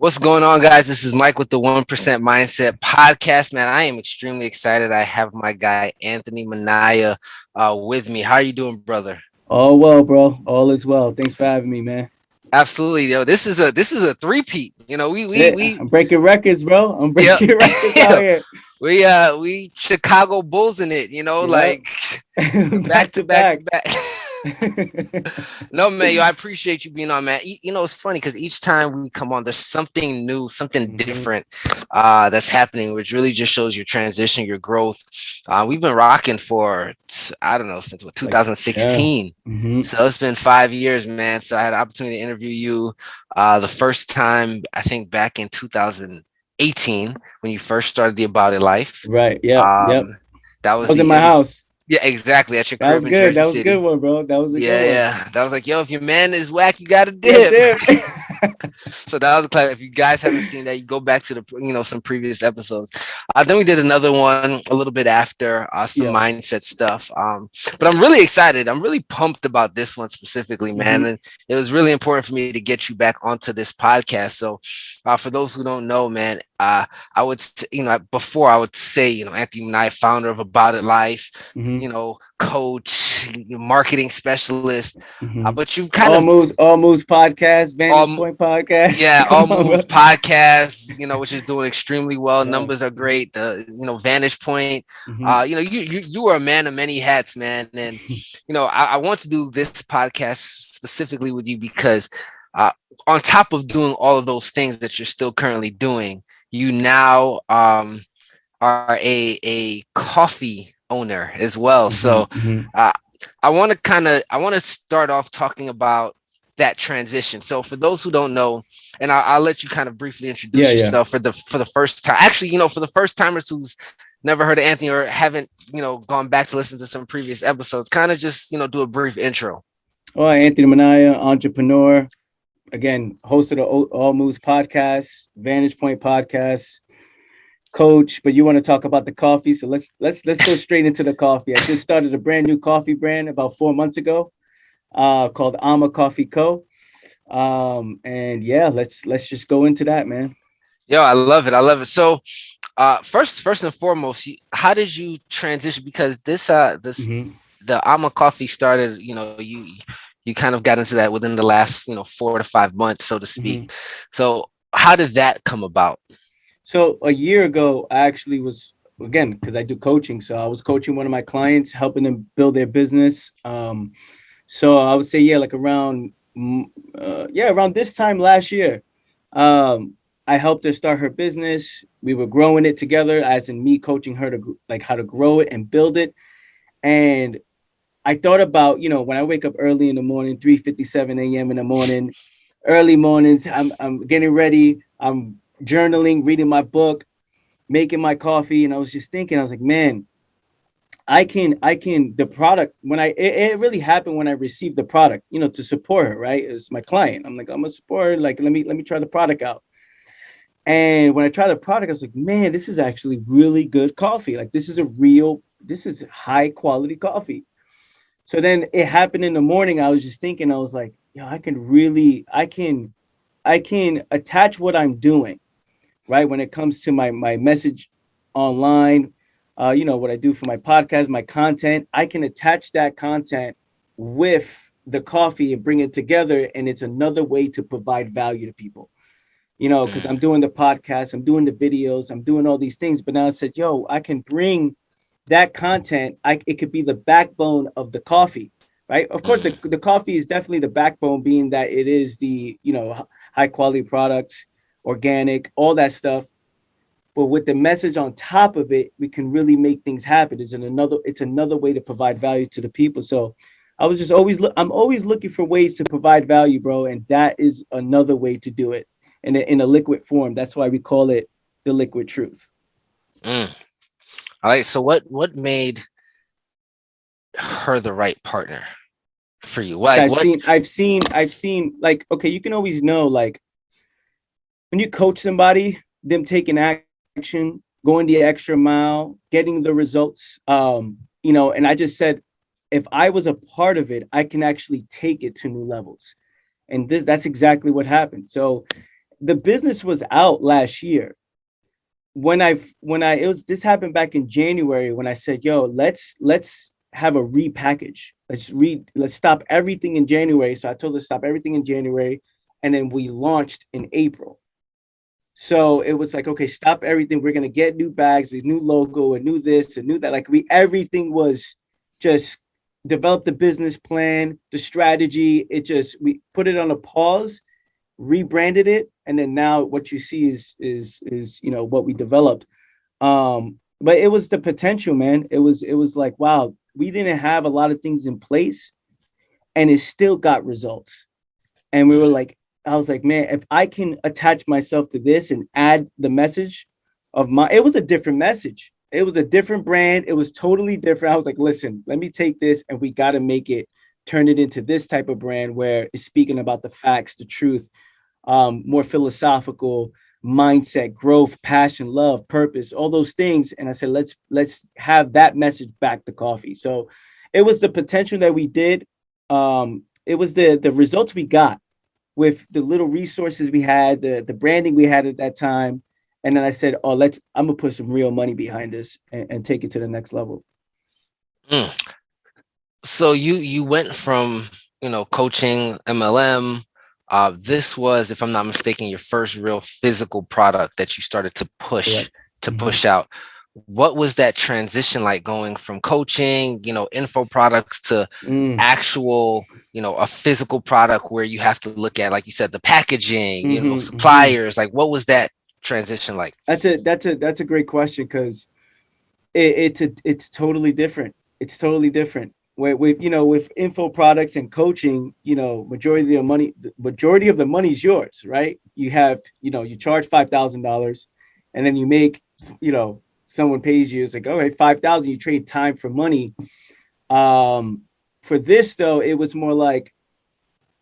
What's going on, guys? This is Mike with the 1% Mindset Podcast. Man, I am extremely excited. I have my guy, Anthony Minaya, with me. How are you doing, brother? All well, bro. All is well. Thanks for having me, man. Absolutely, yo. This is a three-peat. You know, we we Yeah, we I'm breaking records, bro. I'm yeah. breaking records out here. We Chicago Bulls in it, Yep. like back Back to to back to back. back. No, man, yo, I appreciate you being on, man. It's funny because each time we come on, there's something new, something hmm different that's happening, which really just shows your transition, your growth. We've been rocking for, I don't know, since what, Like, yeah. 2016. hmm So it's been 5 years, man. So I had the opportunity to interview you the first time, I think back in 2018 when you first started the About It Life. Right. Yep. Yep. Um, that That was was the in my year before. house. Yeah, exactly. At your That crib was in good. Jersey That was a good City. one, bro. That was a good Yeah, one. yeah. That was like, yo, if your man is whack, you gotta Yeah, dip. dip. So that was a class. If you guys haven't seen that, you go back to the some previous episodes. Then we did another one a little bit after some Yeah. mindset stuff. But I'm really excited. I'm really pumped about this one specifically, man. hmm And it was really important for me to get you back onto this podcast. So for those who don't know, man, I would before I would say Anthony and I, founder of About It Life, hmm coach, marketing specialist. hmm But you've kind of All moves podcast, Vantage um Point podcast. yeah, Come all on, bro. moves podcast, which is doing extremely well. Yeah. Numbers are great. The Vantage Point. hmm You are a man of many hats, man. And I want to do this podcast specifically with you because uh, on top of doing all of those things that you're still currently doing, you now are a coffee owner as well. So hmm uh, I want to start off talking about that transition. So for those who don't know, and I'll let you kind of briefly Yeah. introduce Yeah. yourself for the first time. Actually, for the first timers who's never heard of Anthony or haven't gone back to listen to some previous episodes, kind of just do a brief intro. Well, Anthony Minaya, entrepreneur. Again, host of the All Moves podcast, Vantage Point podcast, coach. But you want to talk about the coffee, so let's go straight into the coffee. I just started a brand new coffee brand about 4 months ago, called Alma Coffee Co. And yeah, let's just go into that, man. Yo, I love it. I love it. So first and foremost, how did you transition? Because this hmm the Alma Coffee started. You kind of got into that within the last 4 to 5 months, so to hmm speak. So how did that come about? So a year ago, I actually was, again, because I do coaching. So I was coaching one of my clients, helping them build their business. So I would say, yeah, like around, around this time last year, um, I helped her start her business. We were growing it together, as in me coaching her to like how to grow it and build it. And I thought about, when I wake up early in the morning, 3:57 a.m. in the morning, early mornings, I'm getting ready, I'm journaling, reading my book, making my coffee, and I was just thinking, I was like, man, the product, when it really happened when I received the product, to support her, right? It's my client. I'm like, I'm gonna support her, like let me try the product out. And when I tried the product, I was like, man, this is actually really good coffee. Like this is high quality coffee. So then it happened in the morning. I was just thinking, I was like, yo, I can attach what I'm doing, right? When it comes to my message online, what I do for my podcast, my content, I can attach that content with the coffee and bring it together. And it's another way to provide value to people, because I'm Mm, doing the podcast, I'm doing the videos, I'm doing all these things. But now I said, yo, I can bring that content. It could be the backbone of the coffee, right? Of course, mm, the coffee is definitely the backbone, being that it is the, high quality products, organic, all that stuff. But with the message on top of it, we can really make things happen. It's another way to provide value to the people. So I was just I'm always looking for ways to provide value, bro, and that is another way to do it in a liquid form. That's why we call it the liquid truth. mm. All right. So what made her the right partner for you? Like I've what? seen, I've seen, I've seen. Like, okay, you can always know, like, when you coach somebody, them taking action, going the extra mile, getting the results. And I just said, if I was a part of it, I can actually take it to new levels. And that's exactly what happened. So the business was out last year. When I it was this happened back in January when I said, "Yo, let's have a repackage. Let's stop everything in January." So I told her to stop everything in January, and then we launched in April. So it was like, okay, stop everything. We're gonna get new bags, a new logo, a new this, a new that. Like we everything was just develop the business plan, the strategy. It just we put it on a pause, rebranded it, and then now what you see is what we developed. But it was the potential, man. It was like, wow, we didn't have a lot of things in place, and it still got results. And we were Mm, like, I was like, man, if I can attach myself to this and add the message of my, it was a different message. It was a different brand. It was totally different. I was like, listen, let me take this and we got to make it, turn it into this type of brand where it's speaking about the facts, the truth, more philosophical mindset, growth, passion, love, purpose, all those things. And I said, let's have that message back to coffee. So it was the potential that we did. It was the results we got with the little resources we had, the branding we had at that time. And then I said, oh, I'm gonna put some real money behind this and take it to the next level. mm. So you went from, coaching MLM. This was, if I'm not mistaken, your first real physical product that you started to push Correct. Mm-hmm. out. What was that transition like going from coaching, info products to Mm. actual, a physical product where you have to look at, like you said, the packaging, Mm-hmm. Mm-hmm. suppliers? Like, what was that transition like? That's a great question because it's totally different. It's totally different. With info products and coaching, majority of the money is yours, right? You charge $5,000, and then you make, someone pays you. It's like, okay, 5,000. You trade time for money. Um, for this though, it was more like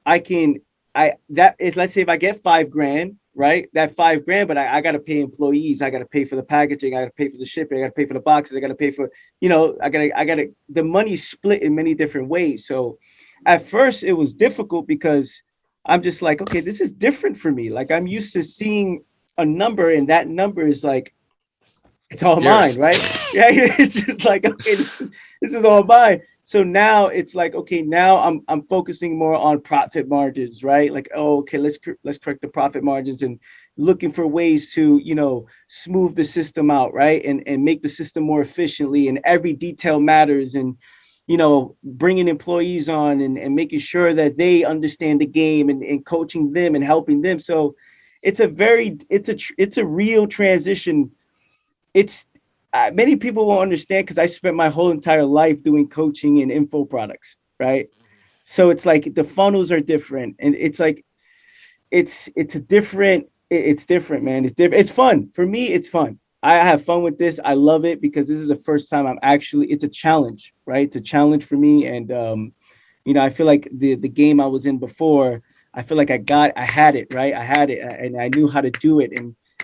I can I that is let's say if I get 5 grand, right? That 5 grand, but I gotta pay employees, I gotta pay for the packaging, I gotta pay for the shipping, I gotta pay for the boxes, I gotta pay for, I gotta the money's split in many different ways. So at first it was difficult because I'm just like, okay, this is different for me. Like I'm used to seeing a number and that number is like it's all mine, Yours. right? Yeah, it's just like okay, this is all mine. So now it's like okay, now I'm focusing more on profit margins, right? Like oh, okay, let's correct the profit margins and looking for ways to smooth the system out, right? And make the system more efficiently, and every detail matters, and bringing employees on and making sure that they understand the game and coaching them and helping them. So it's a real transition. It's Many people won't understand because I spent my whole entire life doing coaching and info products, right? So it's like the funnels are different, and it's like it's a different it's different, man. It's different. It's fun for me. It's fun. I have fun with this. I love it because this is the first time it's a challenge, right? It's a challenge for me, and I feel like the game I was in before, I feel like I had it, right? I had it, and I knew how to do it,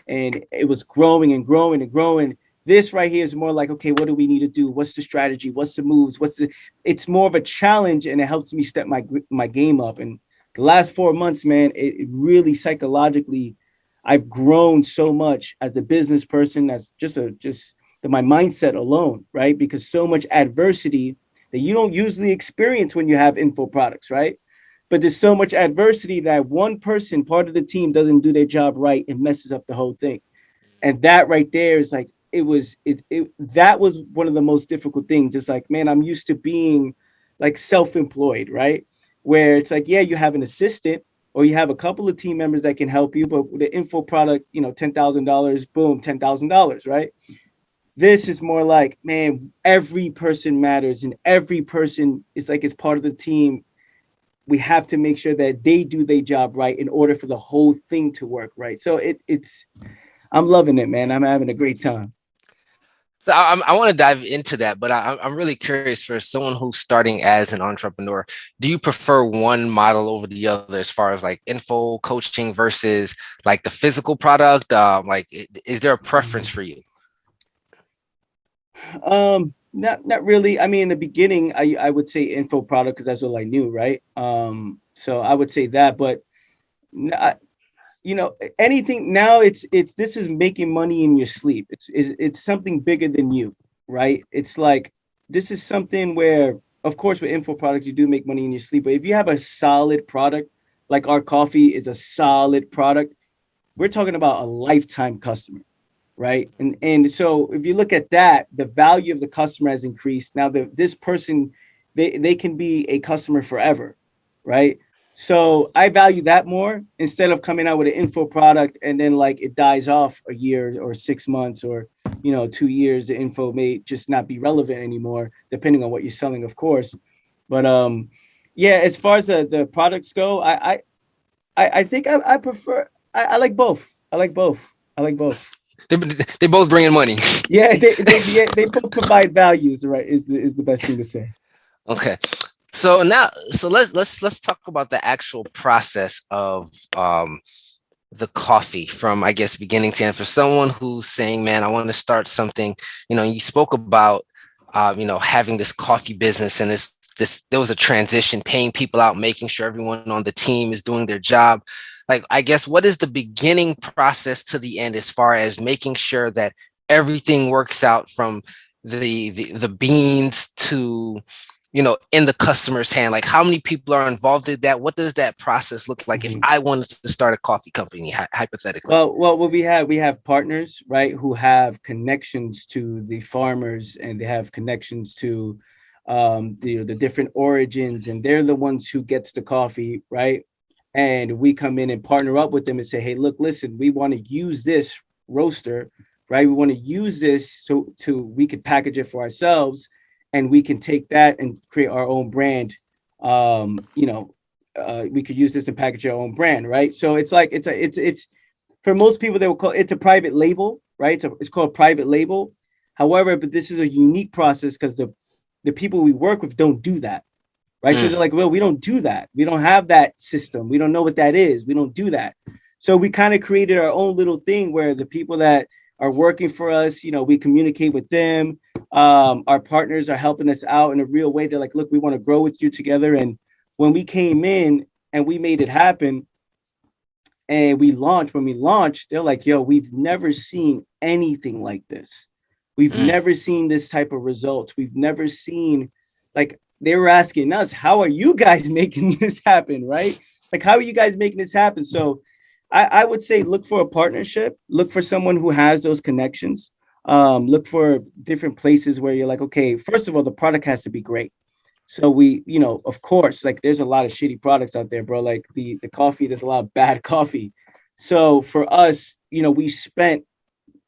and it was growing and growing and growing. This right here is more like, okay, what do we need to do? What's the strategy? What's the moves? It's more of a challenge, and it helps me step my game up. And the last 4 months, man, it really psychologically, I've grown so much as a business person, as just my mindset alone, right? Because so much adversity that you don't usually experience when you have info products, right? But there's so much adversity that one person, part of the team, doesn't do their job right and messes up the whole thing. And that right there is like that was one of the most difficult things. It's like, man, I'm used to being like self-employed, right? Where it's like, yeah, you have an assistant or you have a couple of team members that can help you, but with the info product, $10,000, boom, $10,000, right? This is more like, man, every person matters and every person is like it's part of the team. We have to make sure that they do their job right in order for the whole thing to work right. So it's I'm loving it, man. I'm having a great time. So I want to dive into that, but I'm really curious for someone who's starting as an entrepreneur. Do you prefer one model over the other as far as like info coaching versus like the physical product? Like, is there a preference for you? Not really. I mean, in the beginning, I would say info product because that's all I knew, right? So I would say that, but anything now, it's this is making money in your sleep. It's something bigger than you, right? It's like this is something where, of course, with info products you do make money in your sleep, but if you have a solid product, like our coffee is a solid product, we're talking about a lifetime customer, right? And so if you look at that, the value of the customer has increased. Now this person, they can be a customer forever, right? So I value that more instead of coming out with an info product and then like it dies off a year or 6 months or 2 years. The info may just not be relevant anymore, depending on what you're selling, of course. But yeah, as far as the products go, I think I prefer I like both. I like both. I like both. They they both bringing money. Yeah, they both provide values, right? Is the best thing to say. Okay. So now, so let's talk about the actual process of the coffee from, I guess, beginning to end. For someone who's saying, man, I want to start something, you spoke about having this coffee business, and this there was a transition, paying people out, making sure everyone on the team is doing their job. Like, I guess, what is the beginning process to the end as far as making sure that everything works out from the beans to in the customer's hand? Like, how many people are involved in that? What does that process look like if Mhm. I wanted to start a coffee company, hypothetically? Well, what we have partners, right, who have connections to the farmers and they have connections to the different origins, and they're the ones who gets the coffee, right? And we come in and partner up with them and say, hey, look, listen, we want to use this roaster, right? We want to use this so to we could package it for ourselves, and we can take that and create our own brand. Um, you know, we could use this and package our own brand, right? So it's like it's for most people they will call it's a private label, right? It's called private label. However, but this is a unique process because the people we work with don't do that, right? So Mm, they're like, well, we don't do that. We don't have that system. We don't know what that is. We don't do that. So we kind of created our own little thing where the people that are working for us, we communicate with them. Our partners are helping us out in a real way. They're like, look, we want to grow with you together. And when we came in and we made it happen and when we launched, they're like, yo, we've never seen anything like this. We've mm, never seen this type of results. We've never seen, like, they were asking us, how are you guys making this happen, right? Like, how are you guys making this happen? So I would say look for a partnership, look for someone who has those connections. Look for different places where you're like, okay, first of all, the product has to be great. So of course, like there's a lot of shitty products out there, bro. Like the coffee, there's a lot of bad coffee. So for us, we spent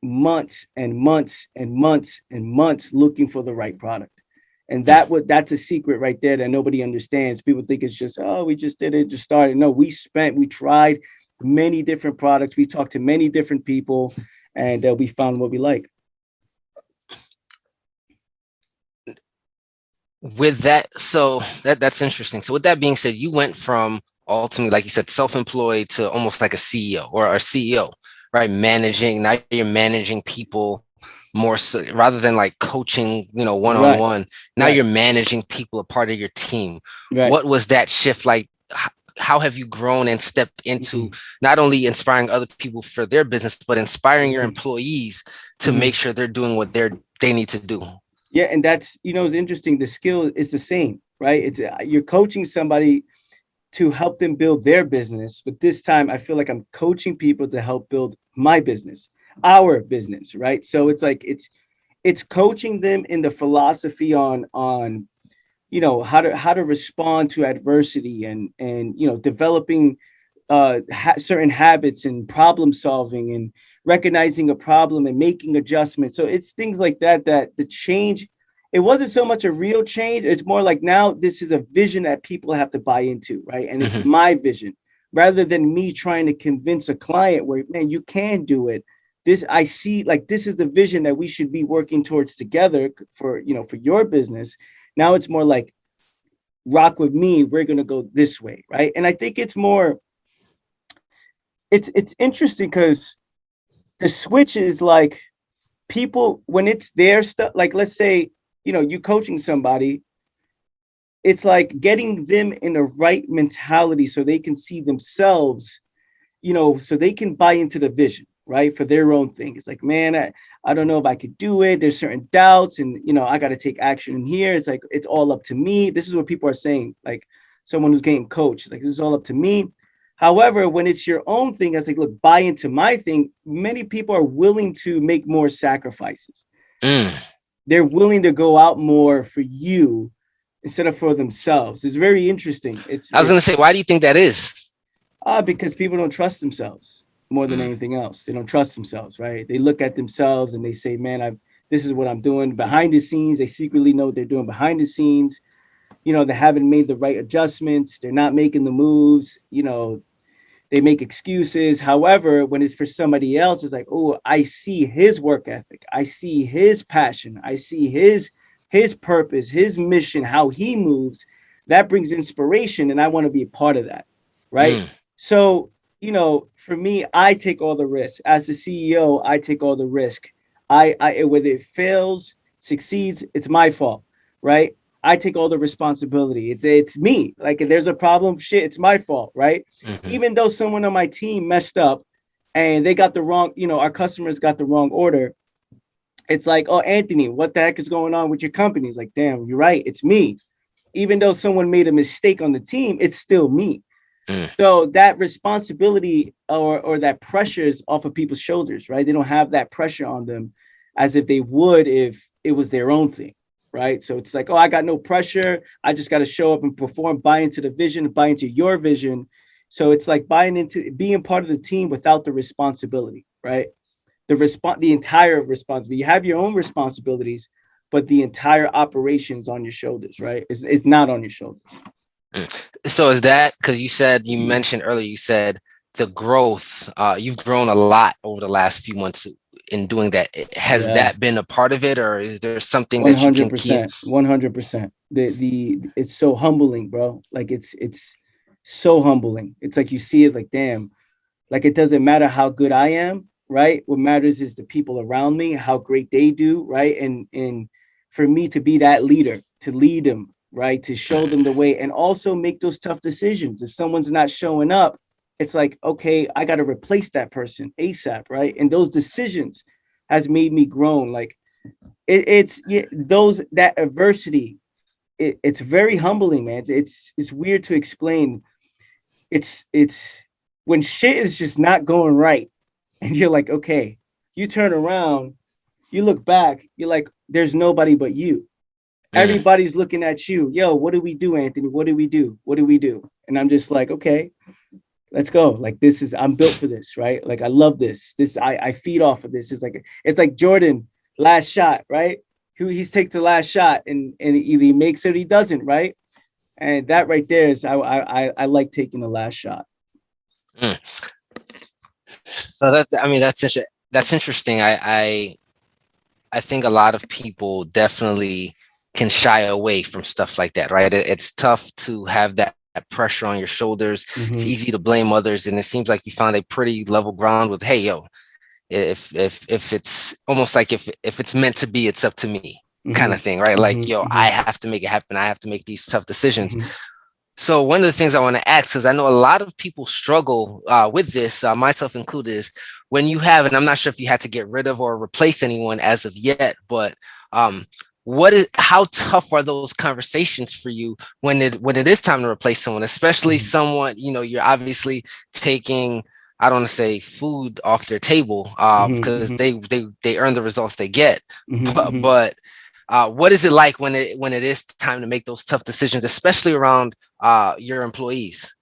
months and months and months and months looking for the right product. And mm. that's a secret right there that nobody understands. People think it's just, oh, we just did it, just started. No, we tried many different products. We talked to many different people, and we found what we like. With that, so that's interesting. So with that being said, you went from ultimately, like you said, self-employed to almost like a CEO or a CEO, right? Managing, now you're managing people more so rather than like coaching, Right, one-on-one. Now right, you're managing people, a part of your team. right. What was that shift like? How have you grown and stepped into Mhm, not only inspiring other people for their business, but inspiring your mhm, employees to make mhm. sure they're doing what they need to do? Yeah, and that's it's interesting. The skill is the same, right? It's you're coaching somebody to help them build their business, but this time I feel like I'm coaching people to help build my business, our business, right? So it's like it's coaching them in the philosophy on how to respond to adversity and developing certain habits and problem solving and recognizing a problem and making adjustments. So it's things like that the change, it wasn't so much a real change. It's more like now this is a vision that people have to buy into, right? And it's Mhm. my vision rather than me trying to convince a client where, man, you can do it. This I see, like, this is the vision that we should be working towards together for your business. Now it's more like, rock with me, we're going to go this way, right? And I think it's interesting because the switch is like, people when it's their stuff, like, let's say you coaching somebody, it's like getting them in the right mentality so they can see themselves so they can buy into the vision, right? For their own thing. It's like, man, I don't know if I could do it. There's certain doubts, and I got to take action in here. It's like, it's all up to me. This is what people are saying. Like someone who's getting coached, like, this is all up to me. However, when it's your own thing, I was like, look, buy into my thing. Many people are willing to make more sacrifices. Mm. They're willing to go out more for you instead of for themselves. It's very interesting. It's I was gonna it's say, why do you think that is? because people don't trust themselves more than Mm. anything else. They don't trust themselves, right? They look at themselves and they say, "Man, I've this is what I'm doing behind the scenes." They secretly know what they're doing behind the scenes. They haven't made the right adjustments. They're not making the moves. They make excuses. However, when it's for somebody else, it's like, oh, I see his work ethic. I see his passion. I see his purpose, his mission, how he moves. That brings inspiration, and I want to be a part of that, right? Mm. So, for me, I take all the risk. As the CEO, I take all the risk. I whether it fails, succeeds, it's my fault, right? I take all the responsibility. It's me. Like if there's a problem, shit, it's my fault, right? Mm-hmm. Even though someone on my team messed up and they got the wrong, our customers got the wrong order, it's like, oh, Anthony, what the heck is going on with your company? It's like, damn, you're right, it's me. Even though someone made a mistake on the team, it's still me. Mm. So that responsibility or that pressure is off of people's shoulders, right? They don't have that pressure on them as if they would if it was their own thing, right? So it's like, oh, I got no pressure. I just got to show up and perform, buy into the vision, buy into your vision. So it's like buying into being part of the team without the responsibility, right? The entire responsibility. You have your own responsibilities, but the entire operations on your shoulders, right? It's not on your shoulders. Mm. So is that because you mentioned earlier, you said the growth, you've grown a lot over the last few months in doing that. Has Yeah. that been a part of it, or is there something One that you hundred can keep? percent, 100%. The it's so humbling, bro. Like it's so humbling. It's like you see it, like damn. Like it doesn't matter how good I am, right? What matters is the people around me, how great they do, right? And for me to be that leader, to lead them, right, to show them the Mm. way, and also make those tough decisions. If someone's not showing up, it's like, okay, I got to replace that person ASAP, right? And those decisions has made me grown. Like it's yeah, those that adversity. It's very humbling, man. It's weird to explain. It's when shit is just not going right, and you're like, okay, you turn around, you look back, you're like, there's nobody but you. Mm. Everybody's looking at you. Yo, what do we do, Anthony? What do we do? What do we do? And I'm just like, okay, let's go. Like this is I'm built for this, right? Like I love this. I feed off of this. It's like Jordan last shot, right? Who he takes the last shot and either he makes it or he doesn't, right? And that right there is I like taking the last shot. Mm. So that's interesting. I think a lot of people definitely can shy away from stuff like that, right? It's tough to have that pressure on your shoulders. It's Mm-hmm. easy to blame others, and it seems like you found a pretty level ground with, hey, yo, if it's almost like if it's meant to be, it's up to me, kind Mm-hmm. of thing, right? Like, yo, I Mm-hmm. have to make it happen. I have to make these tough decisions. Mm-hmm. So one of the things I want to ask, because I know a lot of people struggle with this, myself included, is when you have, and I'm not sure if you had to get rid of or replace anyone as of yet, but um, how tough are those conversations for you when it is time to replace someone, especially Mm-hmm. someone, you're obviously taking, I don't want to say food off their table, because Mm-hmm. they earn the results they get, but Mm-hmm. but what is it like when it is time to make those tough decisions, especially around your employees?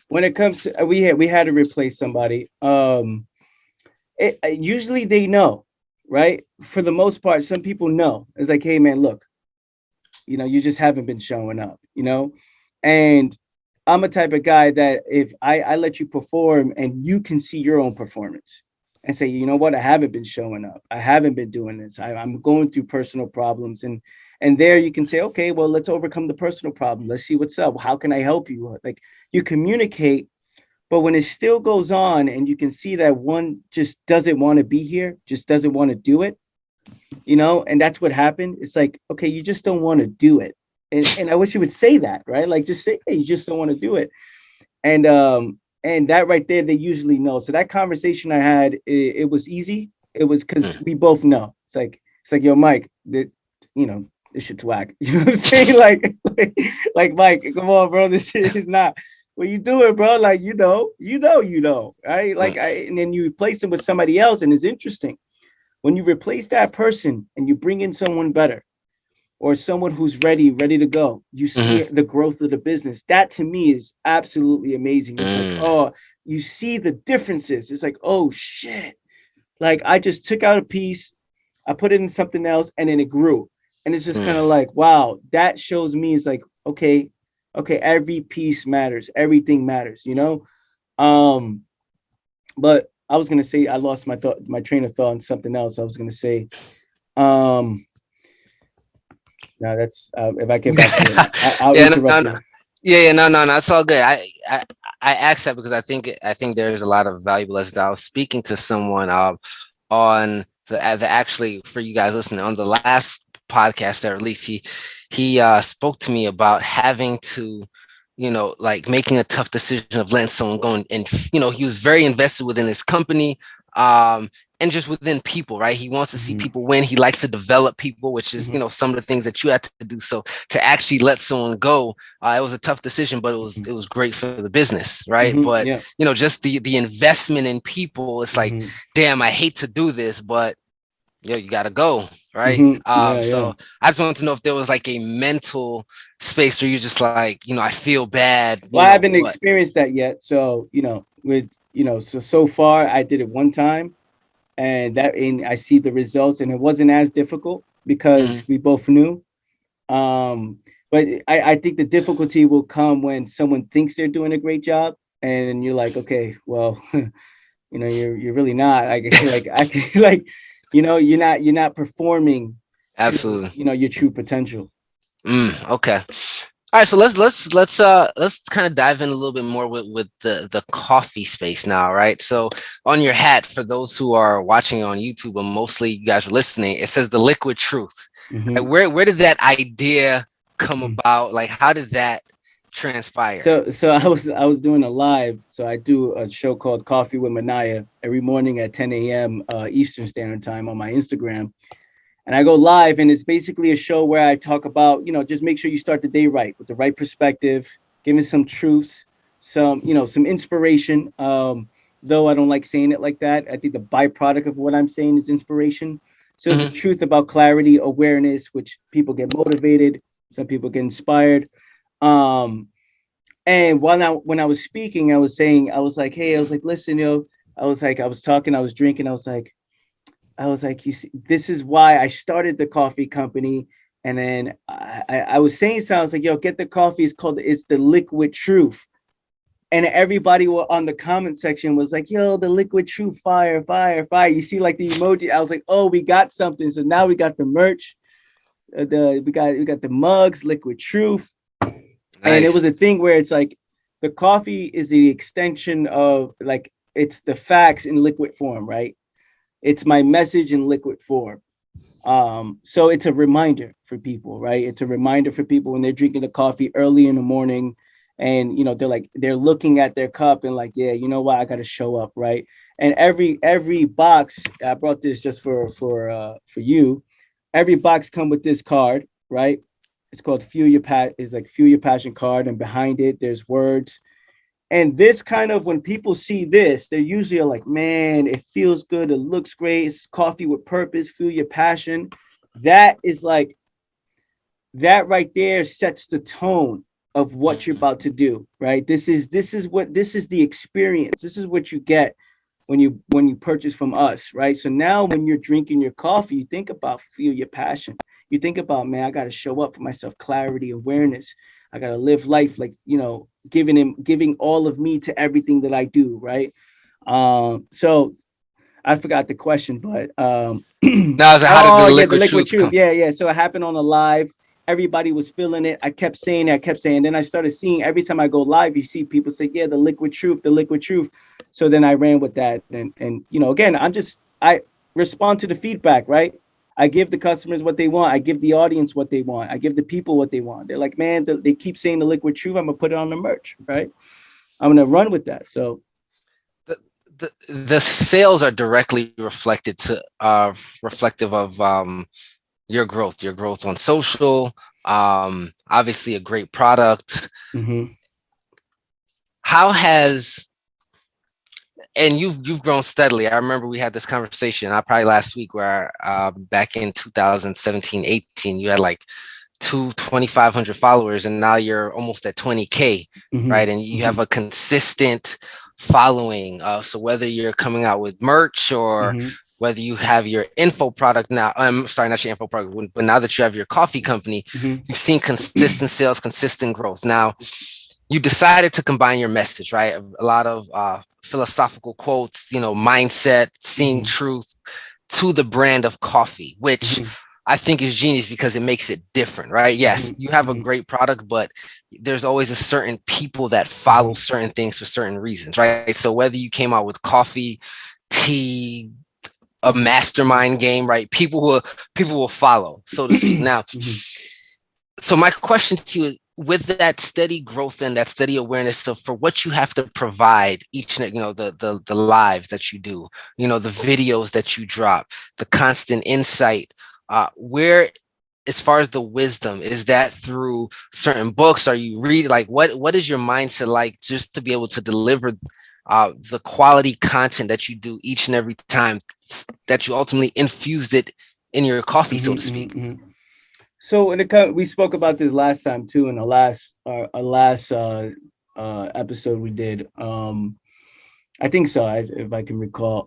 When it comes to we had to replace somebody. Usually they know, right? For the most part, some people know. It's like, hey man, look, you just haven't been showing up. And I'm a type of guy that if I let you perform and you can see your own performance and say, you know what, I haven't been showing up, I haven't been doing this, I'm going through personal problems, and there you can say, okay, well, let's overcome the personal problem, let's see what's up, how can I help you, like you communicate. But when it still goes on and you can see that one just doesn't want to be here, just doesn't want to do it, and that's what happened. It's like, okay, you just don't want to do it. And I wish you would say that, right? Like just say, hey, you just don't want to do it. And and that right there, they usually know. So that conversation I had, it was easy. It was because Mm, we both know. It's like, yo, Mike, you know, this shit's whack. You know what I'm saying? Like Mike, come on, bro. This shit is not what you doing, bro. Like, right? mm, And then you replace them with somebody else, and it's interesting when you replace that person and you bring in someone better or someone who's ready to go. You see mhm, the growth of the business. That to me is absolutely amazing. It's like, mm, oh, you see the differences. It's like, oh shit. Like I just took out a piece, I put it in something else, and then it grew. And it's just kind of mm. like, wow, that shows me it's like, okay, every piece matters, everything matters, you know? Um, but I was gonna say I lost my train of thought on something else. I was gonna say, um, now that's if I get back to it, I'll Yeah, no, interrupt no, no. you. Yeah, no, no, no. It's all good. I asked that because I think there's a lot of valuable lessons. I was speaking to someone on the actually for you guys listening on the last podcast that released. He spoke to me about having to, like making a tough decision of letting someone go, and he was very invested within his company. Um, and just within people, right? He wants to see Mm-hmm. people win. He likes to develop people, which is, Mm-hmm. some of the things that you have to do. So to actually let someone go, it was a tough decision, but it was Mm-hmm. it was great for the business, right? Mm-hmm. But Yeah. just the investment in people, it's like, Mm-hmm. damn, I hate to do this, but you gotta go, right? Mm-hmm. Yeah. Yeah. So I just wanted to know if there was like a mental space where you're just like, I feel bad, Well, I haven't but experienced that yet. So, so far I did it one time and I see the results and it wasn't as difficult because mhm, we both knew. Um, but I think the difficulty will come when someone thinks they're doing a great job and you're like, okay, well, you're really not. Like I can like, you're not performing to, absolutely. your true potential. Okay. All right, so let's kind of dive in a little bit more with the coffee space now, right? So on your hat, for those who are watching on YouTube, but mostly you guys are listening, it says the liquid truth. Right? Mm-hmm. Where did that idea come about? Like, how did that transpire? So I was doing a live. So I do a show called Coffee with Minaya every morning at 10 a.m. Eastern Standard Time on my Instagram, and I go live, and it's basically a show where I talk about just make sure you start the day right with the right perspective, giving some truths, some inspiration. Though I don't like saying it like that, I think the byproduct of what I'm saying is inspiration. So it's the Hmm. truth about clarity, awareness, which people get motivated, some people get inspired. Um, and when I was speaking, I was saying, I was like, hey, I was like, listen, I was like, I was talking, I was drinking, I was like, you see, this is why I started the coffee company. And then I was saying, so I was like, yo, get the coffee. It's the liquid truth. And everybody on the comment section was like, yo, the liquid truth, fire, fire, fire. You see like the emoji. I was like, oh, we got something. So now we got the merch. We got the mugs, liquid truth. And it was Nice. a thing where it's like the coffee is the extension of like it's the facts in liquid form, right? It's my message in liquid form. So it's a reminder for people, right? It's a reminder for people when they're drinking the coffee early in the morning and they're looking at their cup and like, yeah, you know what, I gotta show up, right? And every box, I brought this just for you. Every box come with this card, right? It's called Fuel Your Passion card, and behind it there's words. And this kind of when people see this, they're usually like, man, it feels good, it looks great, it's coffee with purpose, fuel your passion. That is like that right there sets the tone of what you're Mhm. about to do, right? This is the experience. This is what you get when you purchase from us, right? So now when you're drinking your coffee, you think about feel your passion. You think about, man, I got to show up for myself, clarity, awareness. I got to live life like, giving all of me to everything that I do, right? So I forgot the question, but Now, so how did the oh yeah, the liquid liquid truth truth. come? Yeah, yeah. So it happened on a live. Everybody was feeling it. I kept saying it, I kept saying. Then I started seeing every time I go live, you see people say, "Yeah, the liquid truth, the liquid truth." So then I ran with that, and again, I respond to the feedback, right? I give the customers what they want. I give the audience what they want. I give the people what they want. They're like, man, they keep saying the liquid truth. I'm gonna put it on the merch, right? I'm gonna run with that. So the, the sales are directly reflective of your growth on social, obviously a great product. mhm, How has and you've grown steadily. I remember we had this conversation, probably last week, where back in 2017, 18, you had like 2,500 followers, and now you're almost at 20K, right? mhm, And you have mhm, a consistent following. So whether you're coming out with merch or mhm, whether you have your info product now, I'm sorry, not your info product, but now that you have your coffee company, mhm, you've seen consistent sales, consistent growth. Now, you decided to combine your message, right? A lot of philosophical quotes, mindset, seeing mhm, truth to the brand of coffee, which mhm, I think is genius because it makes it different, right? Yes, mhm, you have a mhm, great product, but there's always a certain people that follow mhm, certain things for certain reasons, right? So whether you came out with coffee, tea, a mhm, mastermind game, right? People will follow, so to speak. Now, mhm, so my question to you is, with that steady growth and that steady awareness of for what you have to provide each the lives that you do, the videos that you drop, the constant insight, where as far as the wisdom, is that through certain books? Are you read like what is your mindset like just to be able to deliver the quality content that you do each and every time, that you ultimately infused it in your coffee, so to mhm, mhm, speak? mhm. So we spoke about this last time too in the last our last episode we did. I think so, if I can recall.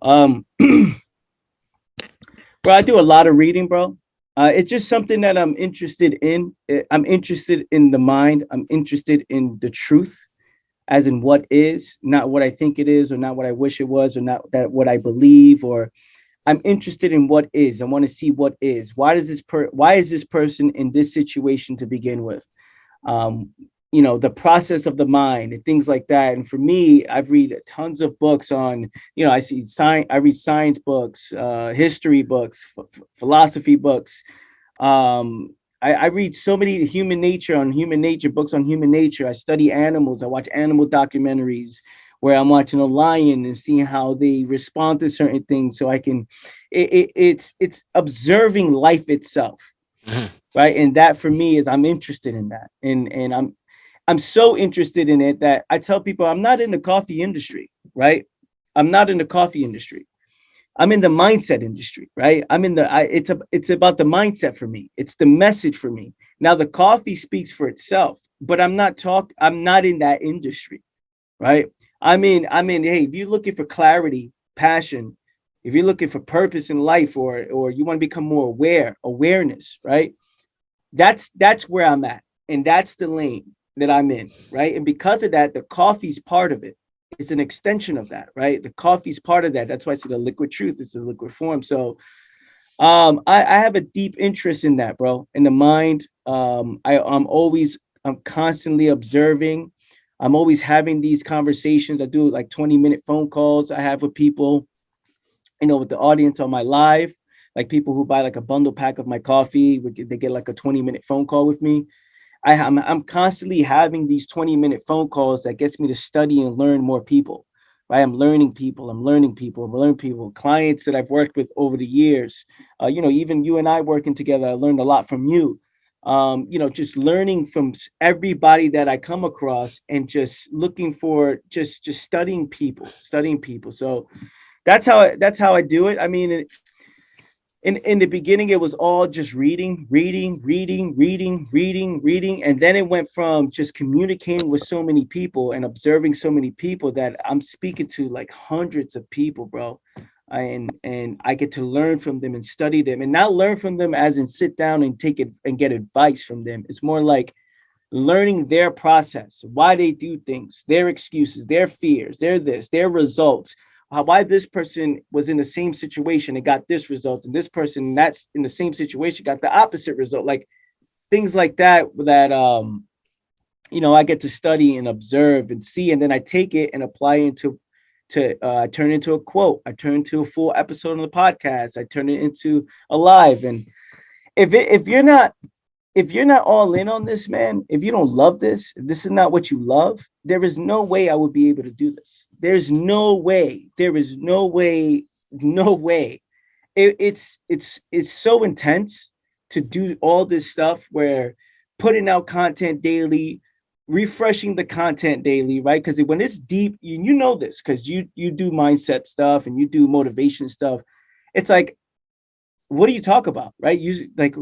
Bro, I do a lot of reading, bro. It's just something that I'm interested in. I'm interested in the mind. I'm interested in the truth, as in what is, not what I think it is, or not what I wish it was, or not that what I believe, or I'm interested in what is. I want to see what is. Why is this person in this situation to begin with? um, the process of the mind and things like that. And for me, I've read tons of books on, I read science books, history books, philosophy books. I read so many human nature books on human nature. I study animals. I watch animal documentaries where I'm watching a lion and seeing how they respond to certain things. So I can, it's observing life itself, Mhm. right? And that for me is I'm interested in that, and I'm so interested in it that I tell people I'm not in the coffee industry, right? I'm not in the coffee industry. I'm in the mindset industry, right? It's about the mindset for me. It's the message for me. Now the coffee speaks for itself, but I'm not in that industry, right? Hey, if you're looking for clarity, passion, if you're looking for purpose in life, or you want to become more awareness, right? That's where I'm at, and that's the lane that I'm in, right? And because of that, the coffee's part of it. It's an extension of that, right? The coffee's part of that. That's why I say the liquid truth is the liquid form. So I have a deep interest in that, bro, in the mind. I'm constantly observing. I'm always having these conversations. I do like 20-minute phone calls I have with people, with the audience on my live, like people who buy like a bundle pack of my coffee, they get like a 20-minute phone call with me. I'm constantly having these 20-minute phone calls that gets me to study and learn more people, right? I'm learning people. I'm learning people. I'm learning people. Clients that I've worked with over the years, even you and I working together, I learned a lot from you. Just learning from everybody that I come across, and just looking for just studying people. So that's how I do it. I mean, in the beginning it was all just reading, and then it went from just communicating with so many people and observing so many people that I'm speaking to like hundreds of people, bro. And I get to learn from them and study them, and not learn from them as in sit down and take it and get advice from them. It's more like learning their process, why they do things, their excuses, their fears, their results, why this person was in the same situation and got this result, and this person that's in the same situation got the opposite result. Like things like that, I get to study and observe and see, and then I take it and apply it I turn it into a quote. I turn it into a full episode on the podcast. I turn it into a live. And if you're not if you're not all in on this, man, if you don't love this, if this is not what you love, there is no way I would be able to do this. There's no way. There is no way. No way. It's so intense to do all this stuff where putting out content daily, refreshing the content daily, right? Because when it's deep, you know this because you do mindset stuff and you do motivation stuff. It's like, what do you talk about, right? You like,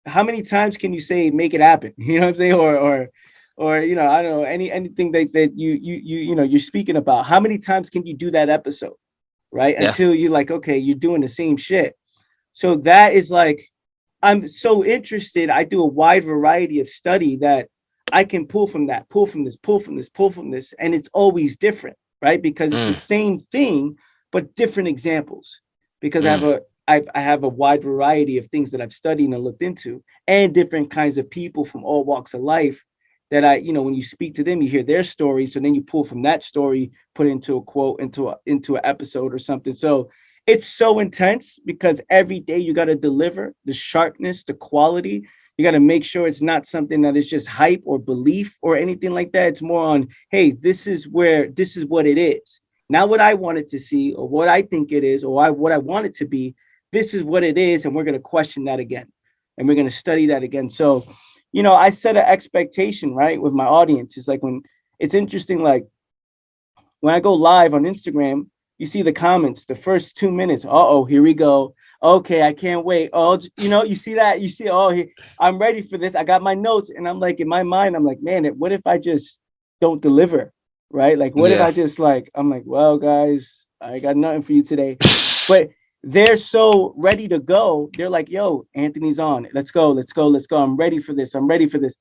how many times can you say make it happen? You know what I'm saying? Or I don't know, anything that you're speaking about. How many times can you do that episode, right? Yeah. Until you're like, okay, you're doing the same shit. So that is like, I'm so interested. I do a wide variety of study that I can pull from that, pull from this, pull from this, pull from this, and it's always different, right? Because it's the Mm, same thing, but different examples. Because mm, I have a wide variety of things that I've studied and looked into, and different kinds of people from all walks of life. That when you speak to them, you hear their story. So then you pull from that story, put it into a quote, into an episode or something. So it's so intense because every day you got to deliver the sharpness, the quality. You got to make sure it's not something that is just hype or belief or anything like that. It's more on, hey, this is what it is. Not what I wanted to see or what I think it is or what I want it to be. This is what it is. And we're going to question that again. And we're going to study that again. So, I set an expectation, right, with my audience. It's like when it's interesting, like when I go live on Instagram, you see the comments, the first 2 minutes. Oh, here we go. Okay, I can't wait. Oh, you see that? You see, I'm ready for this. I got my notes, and I'm like, in my mind, I'm like, man, what if I just don't deliver, right? Like, what if yeah. I just like, I'm like, well, guys, I got nothing for you today, but they're so ready to go. They're like, yo, Anthony's on. Let's go, let's go, let's go. I'm ready for this. I'm ready for this.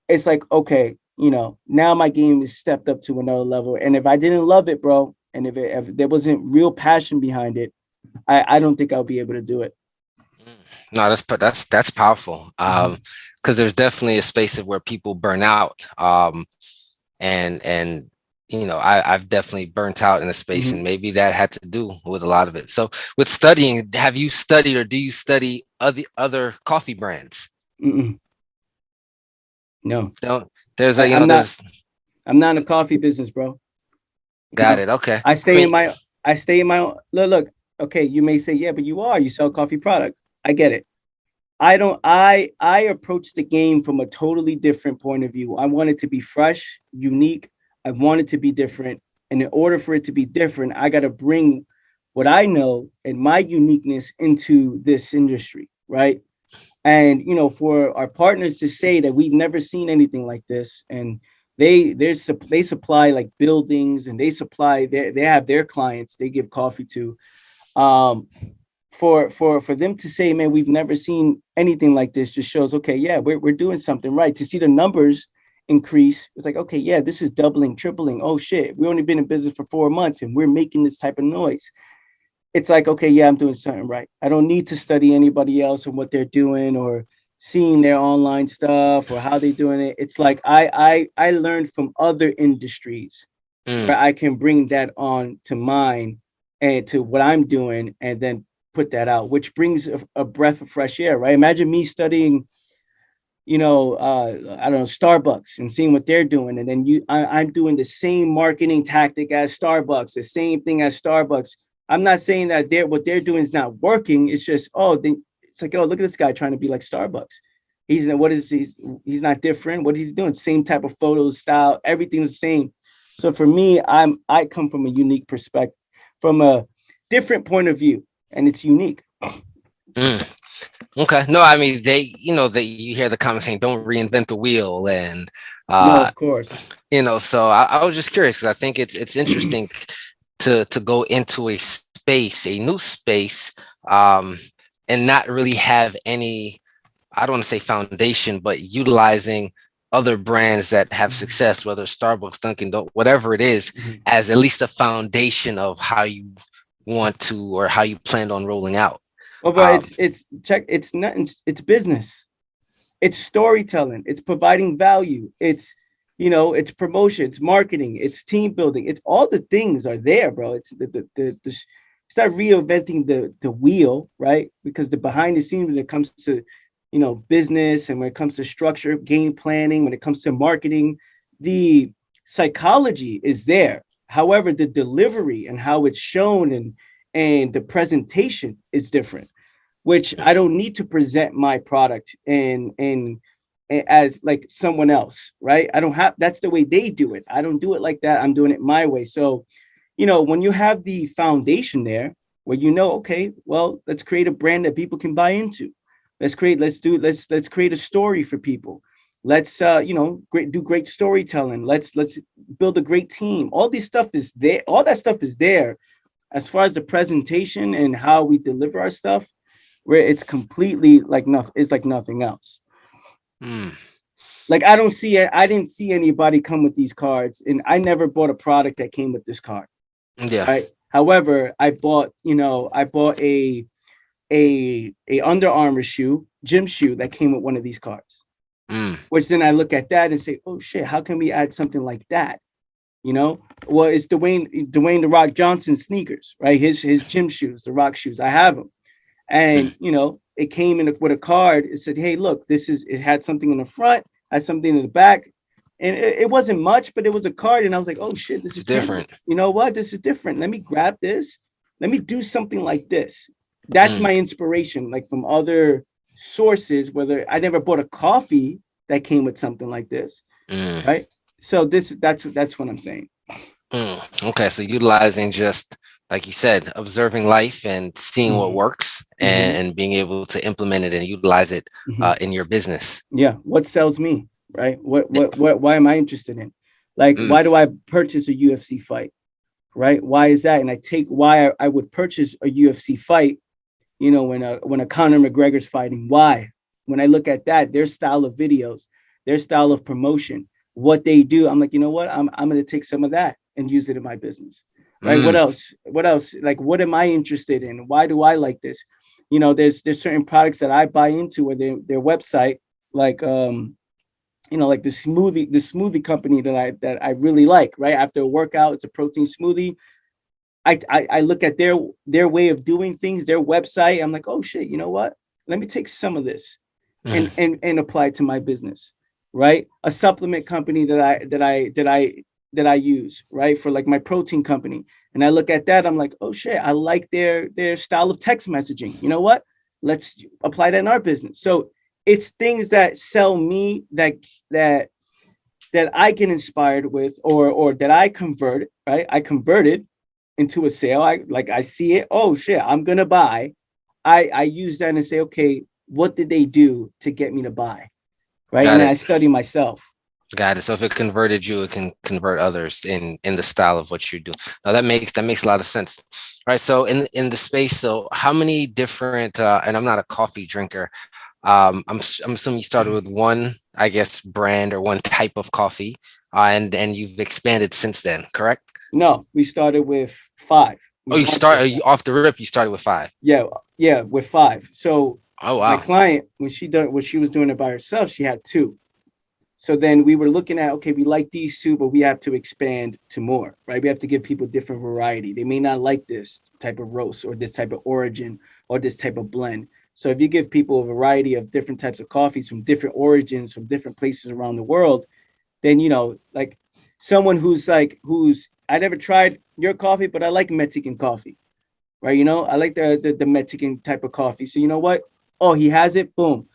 It's like, okay, now my game is stepped up to another level. And if I didn't love it, bro, and if there wasn't real passion behind it, I don't think I'll be able to do it. Mm. No, that's powerful. Mhm. Because there's definitely a space of where people burn out. And I've definitely burnt out in a space, and Mhm. maybe that had to do with a lot of it. So with studying, have you studied or do you study other coffee brands? Mm-mm. No, No, there's I, a, I'm not. there's I'm not in the coffee business, bro. You got know, it. Okay. I I stay in mean, my. I stay in my own. Look. Okay, you may say, yeah, but you are. You sell coffee product. I get it. I don't. I approach the game from a totally different point of view. I want it to be fresh, unique. I want it to be different, and in order for it to be different, I got to bring what I know and my uniqueness into this industry, right? And for our partners to say that we've never seen anything like this, and they supply like buildings, and they have their clients they give coffee to. Um, for them to say, man, we've never seen anything like this, just shows, okay, yeah, we're doing something right. To see the numbers increase, it's like, okay, yeah, this is doubling, tripling. Oh shit, we only been in business for 4 months and we're making this type of noise. It's like, okay, yeah, I'm doing something right. I don't need to study anybody else and what they're doing or seeing their online stuff or how they're doing it. It's like I learned from other industries mm, where I can bring that on to mine and to what I'm doing and then put that out, which brings a breath of fresh air, right? Imagine me studying, I don't know, Starbucks and seeing what they're doing. And then I'm doing the same marketing tactic as Starbucks, the same thing as Starbucks. I'm not saying that what they're doing is not working. It's just, it's like, oh, look at this guy trying to be like Starbucks. He's not different. What is he doing? Same type of photos, style, everything's the same. So for me, I come from a unique perspective, from a different point of view, and it's unique. mm. Okay. No, I mean that you hear the comment saying don't reinvent the wheel, and No, uh of course. so I was just curious because I think it's interesting to go into a new space, um, and not really have any, I don't want to say foundation, but utilizing other brands that have success, whether Starbucks, Dunkin', whatever it is, Mhm. as at least a foundation of how you want to or how you planned on rolling out. Well, but Um, it's check. It's nothing. It's business. It's storytelling. It's providing value. It's promotion. It's marketing. It's team building. It's all the things are there, bro. It's it's not reinventing the wheel, right? Because the behind the scenes when it comes to business, and when it comes to structure, game planning, when it comes to marketing, the psychology is there. However, the delivery and how it's shown and the presentation is different, which I don't need to present my product and as like someone else, right? I don't have, that's the way they do it. I don't do it like that. I'm doing it my way. So, when you have the foundation there where okay, well, let's create a brand that people can buy into. Let's create a story for people. Let's do great storytelling. Let's build a great team. All these stuff is there. All that stuff is there. As far as the presentation and how we deliver our stuff, where it's completely like nothing, it's like nothing else. Mm. Like I don't see it. I didn't see anybody come with these cards, and I never bought a product that came with this card. Yeah. Right. However, I bought a Under Armour shoe, gym shoe that came with one of these cards. Mm. Which then I look at that and say, oh shit, how can we add something like that? Well, it's Dwayne the Rock Johnson sneakers, right? His gym shoes, the Rock shoes. I have them, Mm. and it came in with a card. It said, hey, look, it had something in the front, had something in the back, and it wasn't much, but it was a card, and I was like, oh shit, this It's is tangible. different. You know what? This is different. Let me grab this. Let me do something like this. That's Mm. my inspiration, like from other sources. Whether I never bought a coffee that came with something like this, Mm. right? So that's what I'm saying. Mm. Okay, so utilizing just like you said, observing life and seeing what Mm-hmm. works Mm-hmm. and being able to implement it and utilize it Mm-hmm. in your business. Yeah. What sells me, right? What? Why am I interested in? Like, Mm. why do I purchase a UFC fight? Right? Why is that? And I take why I would purchase a UFC fight. When a Conor McGregor's fighting, why? When I look at that, their style of videos, their style of promotion, what they do, I'm like, you know what? I'm gonna take some of that and use it in my business. Right? What Mm. else? What else? Like, what am I interested in? Why do I like this? There's certain products that I buy into where their website, like like the smoothie company that I really like. Right after a workout, it's a protein smoothie. I look at their way of doing things, their website. I'm like, oh shit, you know what? Let me take some of this Mm. and apply it to my business, right? A supplement company that I use, right, for like my protein company, and I look at that. I'm like, oh shit, I like their style of text messaging. You know what? Let's apply that in our business. So it's things that sell me that that I get inspired with, or that I convert, right? I converted into a sale. I see it. Oh shit, I'm gonna buy. I use that and say, okay, what did they do to get me to buy? Right. And Got then I it. study myself. Got it. So if it converted you, it can convert others in the style of what you do. Now that makes a lot of sense. All right. So in the space, so how many different and I'm not a coffee drinker. I'm assuming you started with one, I guess, brand or one type of coffee, and you've expanded since then, correct? No, we started with five. We Oh, you launched start with you off the rip. You started with five. yeah, yeah, with five. So Oh my wow. client, when she was doing it by herself, she had two. So then we were looking at, okay, we like these two, but we have to expand to more, right? We have to give people different variety. They may not like this type of roast or this type of origin or this type of blend. So if you give people a variety of different types of coffees from different origins, from different places around the world, then like someone who's I never tried your coffee, but I like Mexican coffee, right? I like the Mexican type of coffee. So you know what? Oh, he has it. Boom.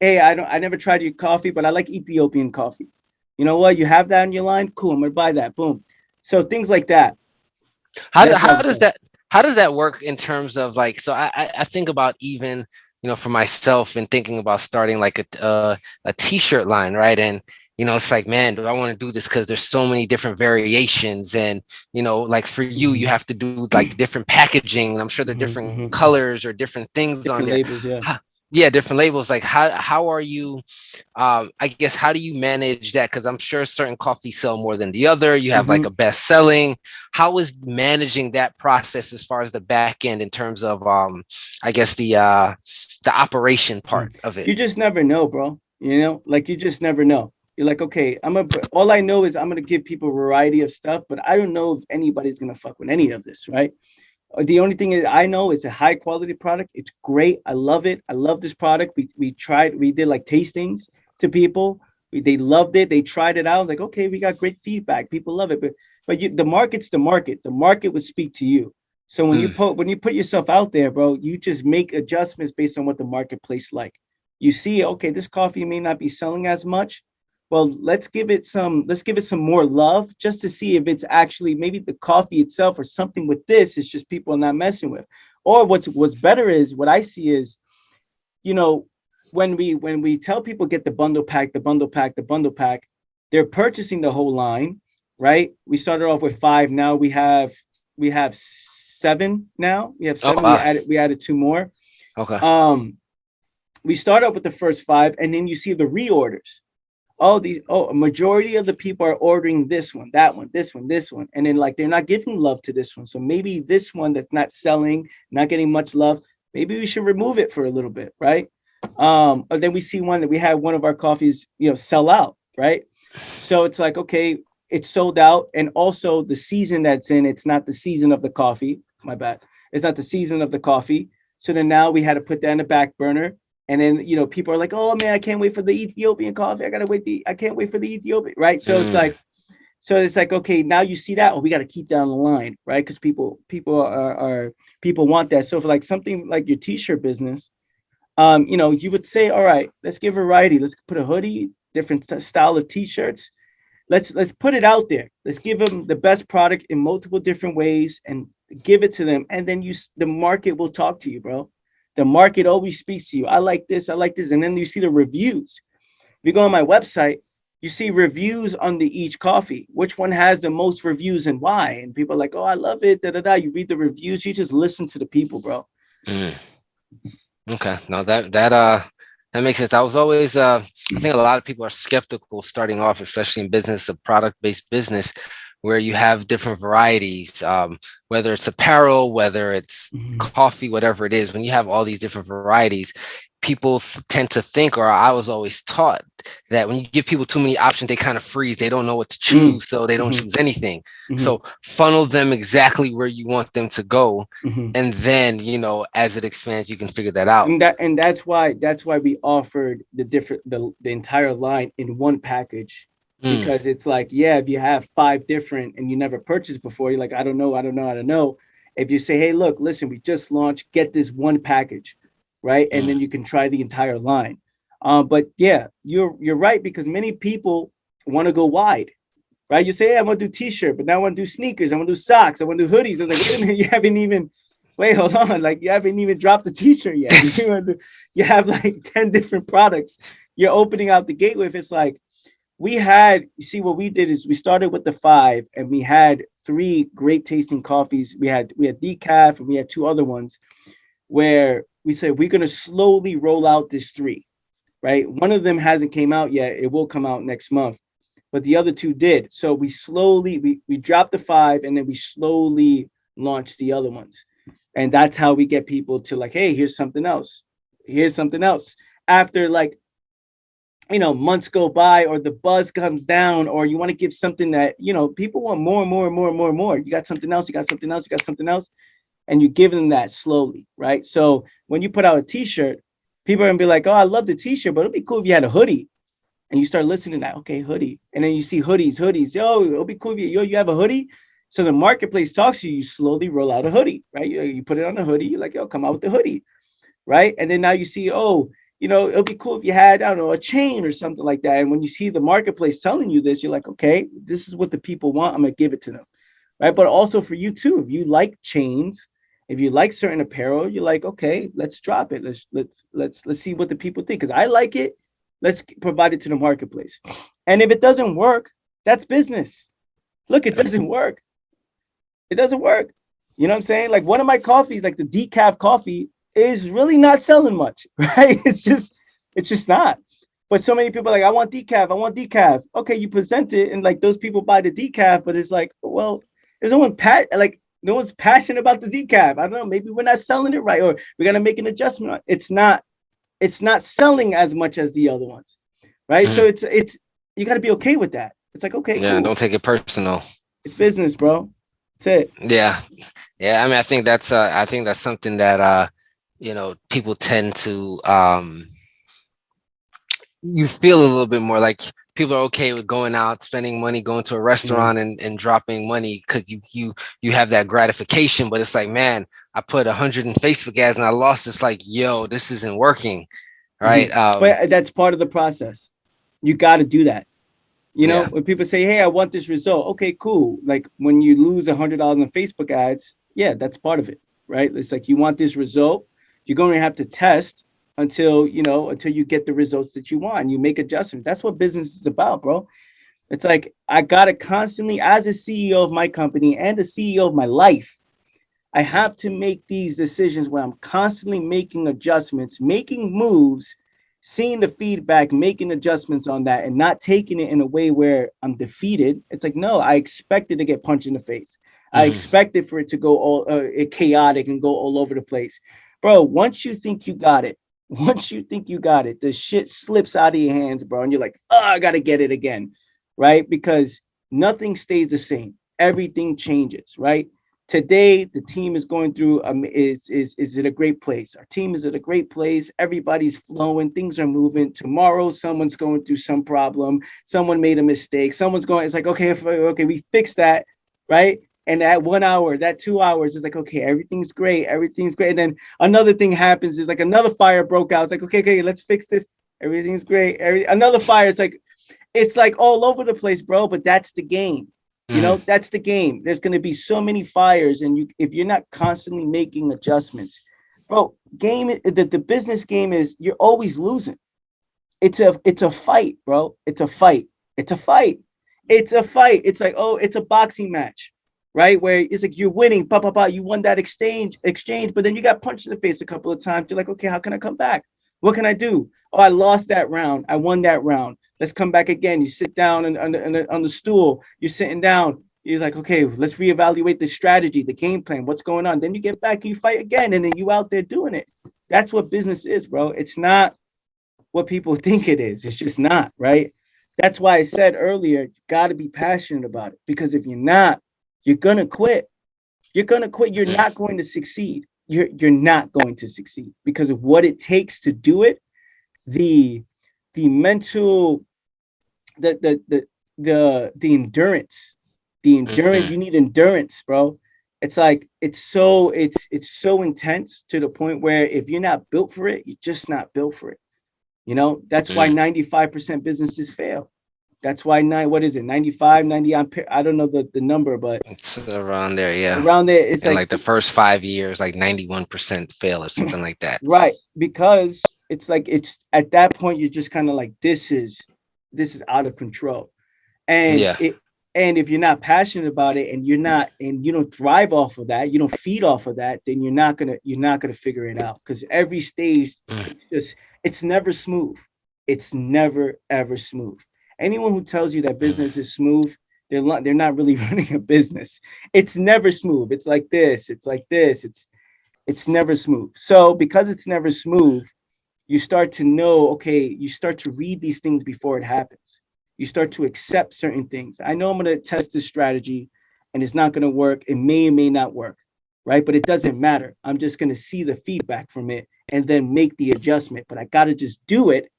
Hey, I never tried your coffee, but I like Ethiopian coffee. You know what? You have that in your line? Cool, I'm gonna buy that. Boom. So things like that. How That's how how we does start. that work in terms of like so I think about even for myself and thinking about starting like a t-shirt line, right? And it's like, man, do I want to do this because there's so many different variations, and like for you Mm-hmm. you have to do like different packaging, and I'm sure there are Mm-hmm, different mm-hmm. colors or different things on Different there. labels, yeah. Yeah, different labels. Like how are you I guess how do you manage that? Because I'm sure certain coffees sell more than the other. You have like Mm-hmm. a best selling. How is managing that process as far as the back end in terms of I guess the operation part Mm. of it? You just never know, bro. Like you just never know. You're like, okay, all I know is I'm gonna give people a variety of stuff, but I don't know if anybody's gonna fuck with any of this, right? The only thing is I know it's a high quality product. It's great. I love it. I love this product. We did like tastings to people. They loved it. They tried it out. Like, okay, we got great feedback. People love it. But the market's the market. The market would speak to you. So Mm, when you put yourself out there, bro, you just make adjustments based on what the marketplace like. You see, okay, this coffee may not be selling as much. Well, let's give it some more love just to see if it's actually maybe the coffee itself or something with this is just people not messing with. Or what's better is what I see is, you know, when we tell people get the bundle pack, the bundle pack, the bundle pack, they're purchasing the whole line, right? We started off with 5, now we have 7 now. We have oh 7. wow. We added 2 more. Okay. Um we start up with the first 5 and then you see the reorders. A majority of the people are ordering this one, that one, this one, and then like they're not giving love to this one. So maybe this one that's not selling, not getting much love, maybe we should remove it for a little bit, right? But then we see one that we had one of our coffees, sell out, right? So it's like, okay, it's sold out, and also the season that's in, it's not the season of the coffee. My bad. It's not the season of the coffee. So then now we had to put that in the back burner. And then people are like, "Oh man, I can't wait for the Ethiopian coffee. I can't wait for the Ethiopian." Right? Mm, So it's like, okay, now you see that. Oh, we got to keep down the line, right? Because people want that. So for like something like your T-shirt business, you would say, all right, let's give variety. Let's put a hoodie, different style of T-shirts. Let's put it out there. Let's give them the best product in multiple different ways and give it to them. And then the market will talk to you, bro. The market always speaks to you. I like this. I like this. And then you see the reviews. If you go on my website, you see reviews under each coffee. Which one has the most reviews and why? And people are like, oh, I love it. Da da da. You read the reviews. You just listen to the people, bro. mm. Okay. No, that makes sense. I was always I think a lot of people are skeptical starting off, especially in business, a product-based business, where you have different varieties, whether it's apparel, whether it's Mhm. coffee, whatever it is. When you have all these different varieties, people tend to think, or I was always taught that when you give people too many options, they kind of freeze. They don't know what to Mm. choose, so they don't Mhm. choose anything. Mhm. So funnel them exactly where you want them to go, Mhm. and then as it expands, you can figure that out. And that's why we offered the entire line in one package, Mm, because it's like, yeah, if you have 5 different and you never purchased before, you're like, I don't know, I don't know, I don't know. If you say, hey, look, listen, we just launched, get this one package, right? And mm, then you can try the entire line. But yeah, you're right, because many people want to go wide, right? You say, hey, I want to do t-shirt, but now I want to do sneakers, I want to do socks, I want to do hoodies. I was like, wait a minute, you haven't even wait, hold on, like you haven't even dropped the t-shirt yet. You have like 10 different products you're opening out the gate with. It's like you see what we did is we started with the 5 and we had 3 great tasting coffees. We had decaf and we had 2 other ones where we said we're going to slowly roll out this 3, right? One of them hasn't came out yet. It will come out next month, but the other 2 did. So we dropped the 5 and then we slowly launched the other ones. And that's how we get people to like, hey, here's something else. Here's something else. After like, months go by or the buzz comes down, or you want to give something that, people want more and more and more and more and more. You got something else, you got something else, you got something else, and you give them that slowly, right? So when you put out a t-shirt, people are gonna be like, oh, I love the t-shirt, but it'd be cool if you had a hoodie. And you start listening to that, okay, hoodie. And then you see hoodies. Yo, it'll be cool if you have a hoodie. So the marketplace talks to you, you slowly roll out a hoodie, right? You put it on a hoodie, you're like, yo, come out with the hoodie, right? And then now you see, oh, it'll be cool if you had, I don't know, a chain or something like that. And when you see the marketplace telling you this, you're like, okay, this is what the people want. I'm gonna give it to them, right? But also for you too, if you like chains, if you like certain apparel, you're like, okay, let's drop it. Let's see what the people think. Because I like it. Let's provide it to the marketplace. And if it doesn't work, that's business. Look, it doesn't work. It doesn't work. You know what I'm saying? Like one of my coffees, like the decaf coffee, is really not selling much, right? It's just not. But so many people are like, I want decaf, I want decaf. Okay, you present it, and like those people buy the decaf, but it's like, well, there's no one's passionate about the decaf. I don't know. Maybe we're not selling it right, or we gotta make an adjustment. It's not selling as much as the other ones, right? So mm. it's you got to be okay with that. It's like, okay, Yeah, cool. don't take it personal. It's business, bro. That's it. Yeah. Yeah. I mean, I think that's something that, people tend to, you feel a little bit more like people are okay with going out, spending money, going to a Mm. restaurant and dropping money because you have that gratification. But it's like, man, I put 100 in Facebook ads and I lost. It's like, yo, this isn't working. Right. But that's part of the process. You got to do that. Yeah. When people say, "Hey, I want this result," okay, cool. Like when you lose $100 on Facebook ads, yeah, that's part of it, right? It's like you want this result. You're going to have to test until you get the results that you want. You make adjustments. That's what business is about, bro. It's like I gotta constantly, as a CEO of my company and the CEO of my life, I have to make these decisions where I'm constantly making adjustments, making moves, seeing the feedback, making adjustments on that, and not taking it in a way where I'm defeated. It's like, no, I expected to get punched in the face. I Hmm. expected for it to go all chaotic and go all over the place. Bro, once you think you got it, once you think you got it, the shit slips out of your hands, bro. And you're like, oh, I got to get it again. Right. Because nothing stays the same, everything changes. Right. Today the team is going through is it a great place. Our team is at a great place, everybody's flowing, things are moving. Tomorrow someone's going through some problem, someone made a mistake, someone's going, it's like, okay, we fixed that, right? And that 1 hour, that 2 hours is like, okay, everything's great. And then another thing happens, is like another fire broke out. It's like, okay, let's fix this. Everything's great. Another fire. It's like all over the place, bro. But that's the game. Hmm. That's the game. There's going to be so many fires, and if you're not constantly making adjustments, bro, the business game is you're always losing. It's a fight, bro. It's a fight. It's a fight. It's a fight. It's like, oh, it's a boxing match, right? Where it's like you're winning, you won that exchange, but then you got punched in the face a couple of times. You're like, okay, how can I come back? What can I do? Oh, I lost that round. I won that round. Let's come back again. You sit down on the stool. You're sitting down. You're like, okay, let's reevaluate the strategy, the game plan. What's going on? Then you get back and you fight again, and then you out there doing it. That's what business is, bro. It's not what people think it is. It's just not, right? That's why I said earlier, you got to be passionate about it, because if you're not, you're going to quit. You're going to quit. You're not going to succeed. You're not going to succeed because of what it takes to do it. The the mental the endurance. The endurance, Hmm. you need endurance, bro. It's like it's so intense to the point where if you're not built for it, you're just not built for it. That's why Hmm. 95% businesses fail. That's why what is it, 95, 90? I don't know the number, but It's around there, yeah. around there, it's And like, like the first 5 years, like 91% fail or something like that. right, because it's like it's at that point you're just kind of like, this is out of control. And Yeah. if you're not passionate about it, and you don't thrive off of that, you don't feed off of that, then you're not gonna figure it out, because every stage, Mm. it's never smooth. It's never ever smooth. Anyone who tells you that Mm. business is smooth, they're not really running a business. It's never smooth. It's like this. It's like this. It's never smooth. So because it's never smooth, you start to know, okay, you start to read these things before it happens. You start to accept certain things. I know I'm going to test this strategy and it's not going to work. It may or may not work, right? But it doesn't matter. I'm just going to see the feedback from it and then make the adjustment. But I got to just do it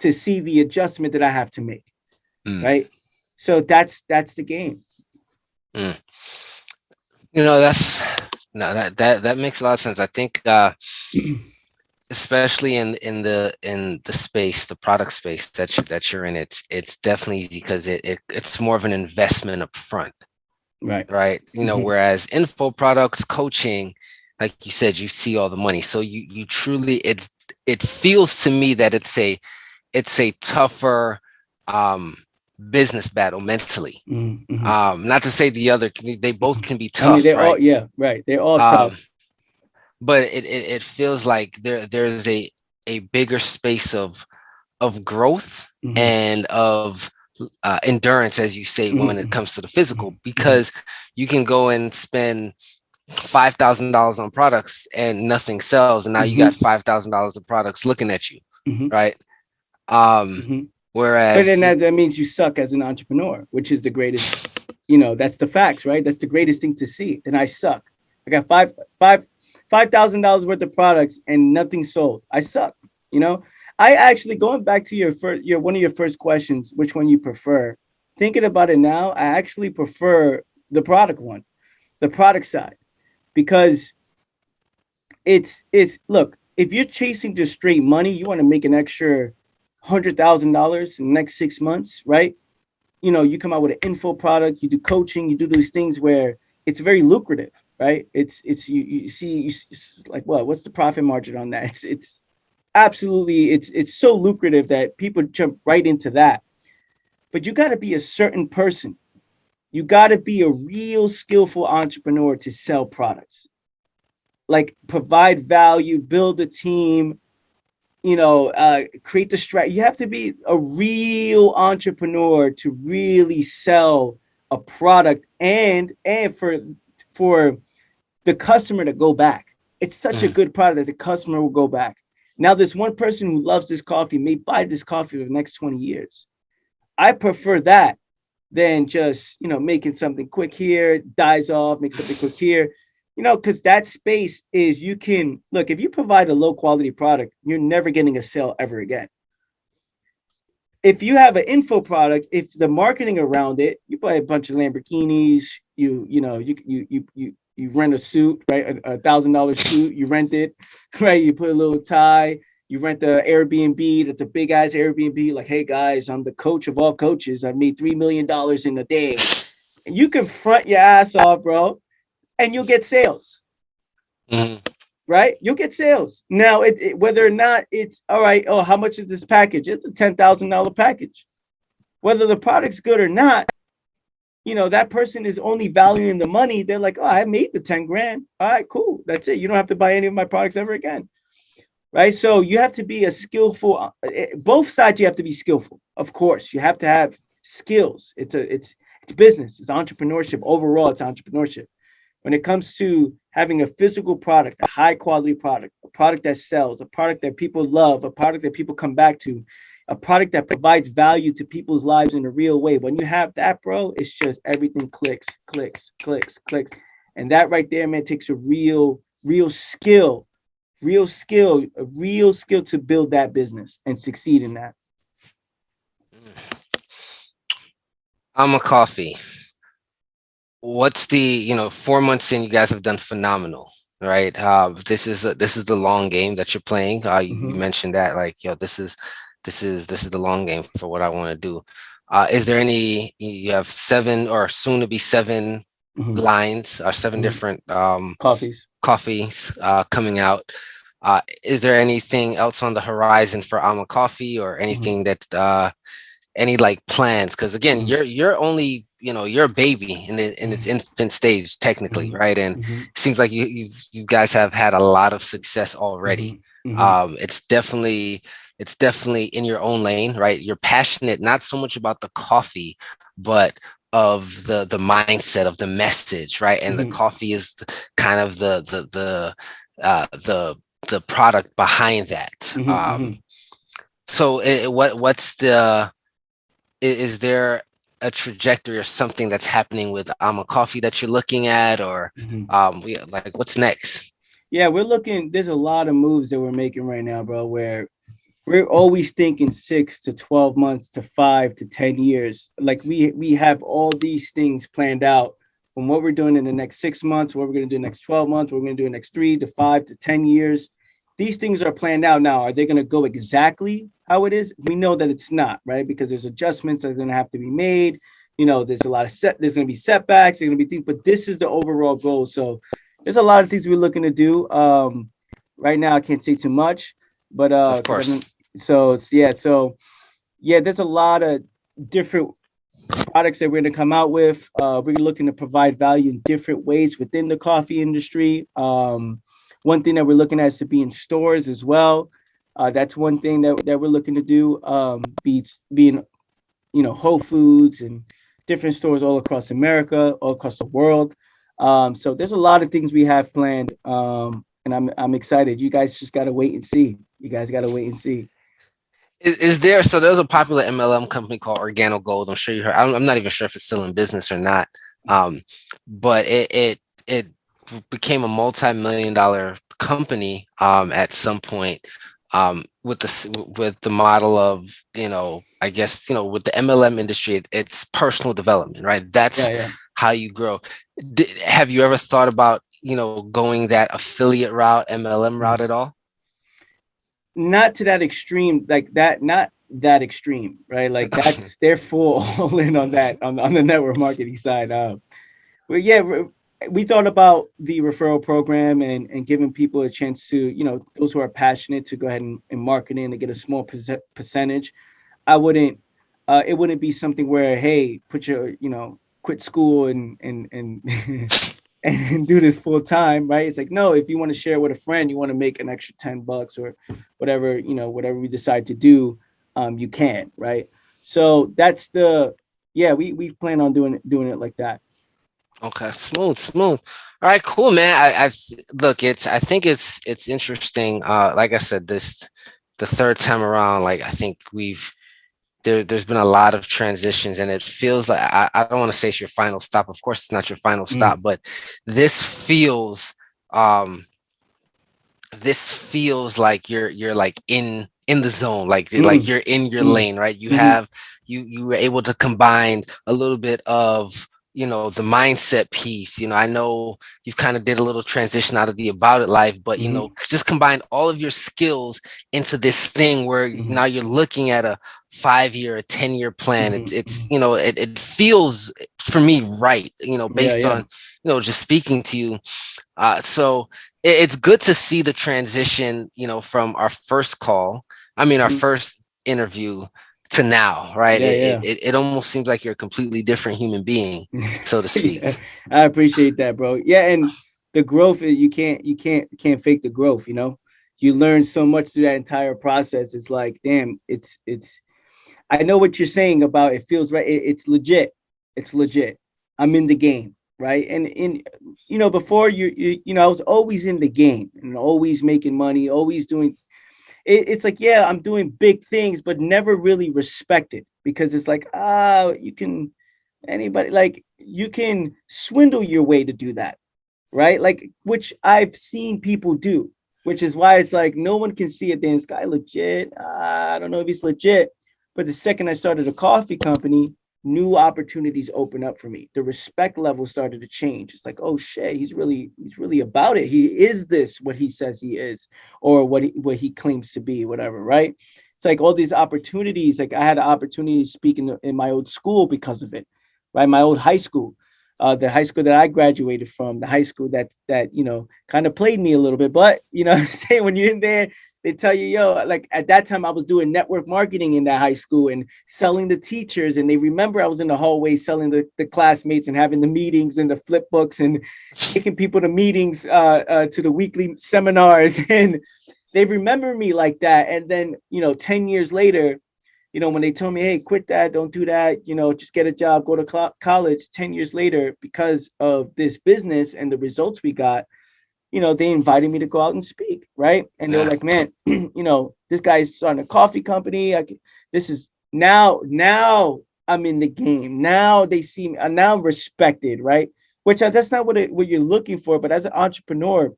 to see the adjustment that I have to make, Mm. right? So that's the game. Mm. That's no, that makes a lot of sense. I think especially in the space, the product space that you're in, it's definitely easy because it's more of an investment up front, Right. right? Mm-hmm. Whereas info products, coaching, like you said, you see all the money. So you truly, it feels to me that it's a tougher um business battle mentally. Mm-hmm. Not to say the other, they both can be I mean, tough, they're all, right? yeah, right. They're all Um, tough. but it feels like there's a bigger space of growth Mm-hmm. and of endurance, as you say, when it Mm-hmm. comes to the physical, Mm-hmm. because you can go and spend $5,000 on products and nothing sells, and now you got Mm-hmm. $5,000 of products looking at you, Mm-hmm. right? Um, Mm-hmm. But then whereas that means you suck as an entrepreneur, which is the greatest. That's the facts, right? That's the greatest thing to see. Then I suck. I got $5,000 worth of products and nothing sold. I suck. You know, I actually, going back to your one of your first questions, which one you prefer? Thinking about it now, I actually prefer the product one, the product side, because it's look, if you're chasing just straight money, you want to make an extra $100,000 in the next 6 months, right? You come out with an info product, you do coaching, you do these things where it's very lucrative, right? It's you see it's like, what's the profit margin on that? It's absolutely, it's so lucrative that people jump right into that. But you got to be a certain person. You got to be a real skillful entrepreneur to sell products, like provide value, build a team, create the strategy. You have to be a real entrepreneur to really sell a product, and for the customer to go back. It's such a Mhm. good product that the customer will go back. Now, this one person who loves this coffee may buy this coffee for the next 20 years. I prefer that than just, making something quick here, dies off, make something quick here. Because that space is, you can look, if you provide a low quality product, you're never getting a sale ever again. If you have an info product, if the marketing around it, you buy a bunch of Lamborghinis, you rent a suit, right? $1,000 suit, you rent it, right? You put a little tie, you rent the Airbnb, that's a big ass Airbnb, like, hey guys, I'm the coach of all coaches. I made $3 million in a day. And you can front your ass off, bro, and you'll get sales, Mhm. right? You'll get sales. Now, whether or not it's all right, oh, how much is this package? It's a $10,000 package. Whether the product's good or not, that person is only valuing the money. They're like, oh, I made the 10 grand. All right, cool. That's it. You don't have to buy any of my products ever again. Right. So you have to be a skillful, both sides, you have to be skillful. Of course, you have to have skills. It's business. It's entrepreneurship. Overall, it's entrepreneurship. When it comes to having a physical product, a high quality product, a product that sells, a product that people love, a product that people come back to, a product that provides value to people's lives in a real way. When you have that, bro, it's just everything clicks, clicks, clicks, clicks. And that right there, man, takes a real skill, a real skill to build that business and succeed in that. I'm a coffee. What's the, 4 months in, you guys have done phenomenal, right? This is the long game that you're playing. You Mm-hmm. mentioned that, like, this is the long game for what I want to do. Is there any, you have seven or soon to be seven Mm-hmm. lines or seven Mm-hmm. different Coffees. coffees coming out. Is there anything else on the horizon for Alma Coffee, or Mm-hmm. anything that any like plans? Because again, Mm-hmm. you're only, you're a baby in its infant stage technically, Mm-hmm. right? And Mm-hmm. it seems like you guys have had a lot of success already. Mm-hmm. Mm-hmm. It's definitely in your own lane, right? You're passionate not so much about the coffee, but of the mindset of the message, right? And the Mm-hmm. coffee is kind of the product behind that. Mm-hmm. So what's the is there a trajectory or something that's happening with Alma Coffee that you're looking at, or Mm-hmm. like what's next? Yeah, we're looking. There's a lot of moves that we're making right now, bro. Where we're always thinking 6 to 12 months to 5 to 10 years. Like we have all these things planned out from what we're doing in the next 6 months, what we're going to do next 12 months, what we're going to do next 3 to 5 to 10 years. These things are planned out now. Are they going to go exactly how it is? We know that it's not, right? Because there's adjustments that are going to have to be made. There's a lot of there's going to be setbacks, there's going to be things, but this is the overall goal. So there's a lot of things we're looking to do. Right now I can't say too much, but Of because course. I'm so yeah, there's a lot of different products that we're going to come out with. We're looking to provide value in different ways within the coffee industry. One thing that we're looking at is to be in stores as well. That's one thing that we're looking to do. Being Whole Foods and different stores all across America, all across the world. So there's a lot of things we have planned, and I'm excited. You guys just gotta wait and see. You guys gotta wait and see. Is there, so there's a popular MLM company called Organo Gold. I'm sure you heard. I'm not even sure if it's still in business or not. Um, but it became a multi-million dollar company at some point, with the model of, I guess, with the MLM industry, it's personal development, right? Yeah, That's yeah. how you grow. Have you ever thought about, going that affiliate route, MLM route Mm. at all? Not to that extreme, like that, not that extreme, right? Like that's they're full all in on that on the network marketing side. But yeah, we thought about the referral program and giving people a chance to, those who are passionate to go ahead and market in and get a small percentage. I wouldn't, it wouldn't be something where, hey, put your, quit school and and do this full time, right? It's like, no, if you want to share with a friend, you want to make an extra $10 or whatever, whatever we decide to do, you can, right? So that's yeah, we plan on doing it like that. Okay, smooth, smooth. All right, cool, man. I look, I think it's interesting. Like I said, the third time around, like I think there's been a lot of transitions, and it feels like, I don't want to say it's your final stop. Of course, it's not your final Mm, stop, but this feels um this feels like you're like in the zone, like mm, you're in your mm, lane, right? mm, You were able to combine a little bit of, the mindset piece. I know you've kind of did a little transition out of the about it life, but mm, just combine all of your skills into this thing where mm, now you're looking at a 5 year, a 10 year plan. mm, It's mm. it feels for me right, Yeah, based yeah. on, just speaking to you. So it's good to see the transition, from our first call, I mean, our Mm, first interview, to now, right? yeah, It almost seems like you're a completely different human being, yeah. so to Yeah, speak. I appreciate that, bro. Yeah, and the growth is, you can't fake the growth, You learn so much through that entire process. It's like, damn, it's I know what you're saying about it feels right. It's legit. It's legit. I'm in the game, right? And before I was always in the game and always making money, always doing it's like, yeah, I'm doing big things, but never really respected because it's like, you can anybody like you can swindle your way to do that, right? Like, which I've seen people do, which is why it's like no one can see it. Then this guy legit. I don't know if he's legit, but the second I started a coffee company, new opportunities open up for me. The respect level started to change. It's like, oh shit, he's really about it. He is this what he says he is, or what he claims to be, whatever, right? It's like all these opportunities. Like I had an opportunity to speak in my old school because of it, right? My old high school, the high school that I graduated from, the high school that kind of played me a little bit. But I'm saying when you're in there, they tell you, yo, like at that time I was doing network marketing in that high school and selling the teachers, and they remember I was in the hallway selling the classmates and having the meetings and the flip books and taking people to meetings, to the weekly seminars, and they remember me like that. And then 10 years later, when they told me, hey, quit that, don't do that, just get a job, go to college, 10 years later, because of this business and the results we got, they invited me to go out and speak, right? And they were Yeah, like, man, this guy's starting a coffee company. This is now I'm in the game. Now they see me, now I'm respected, right? Which that's not what you're looking for. But as an entrepreneur,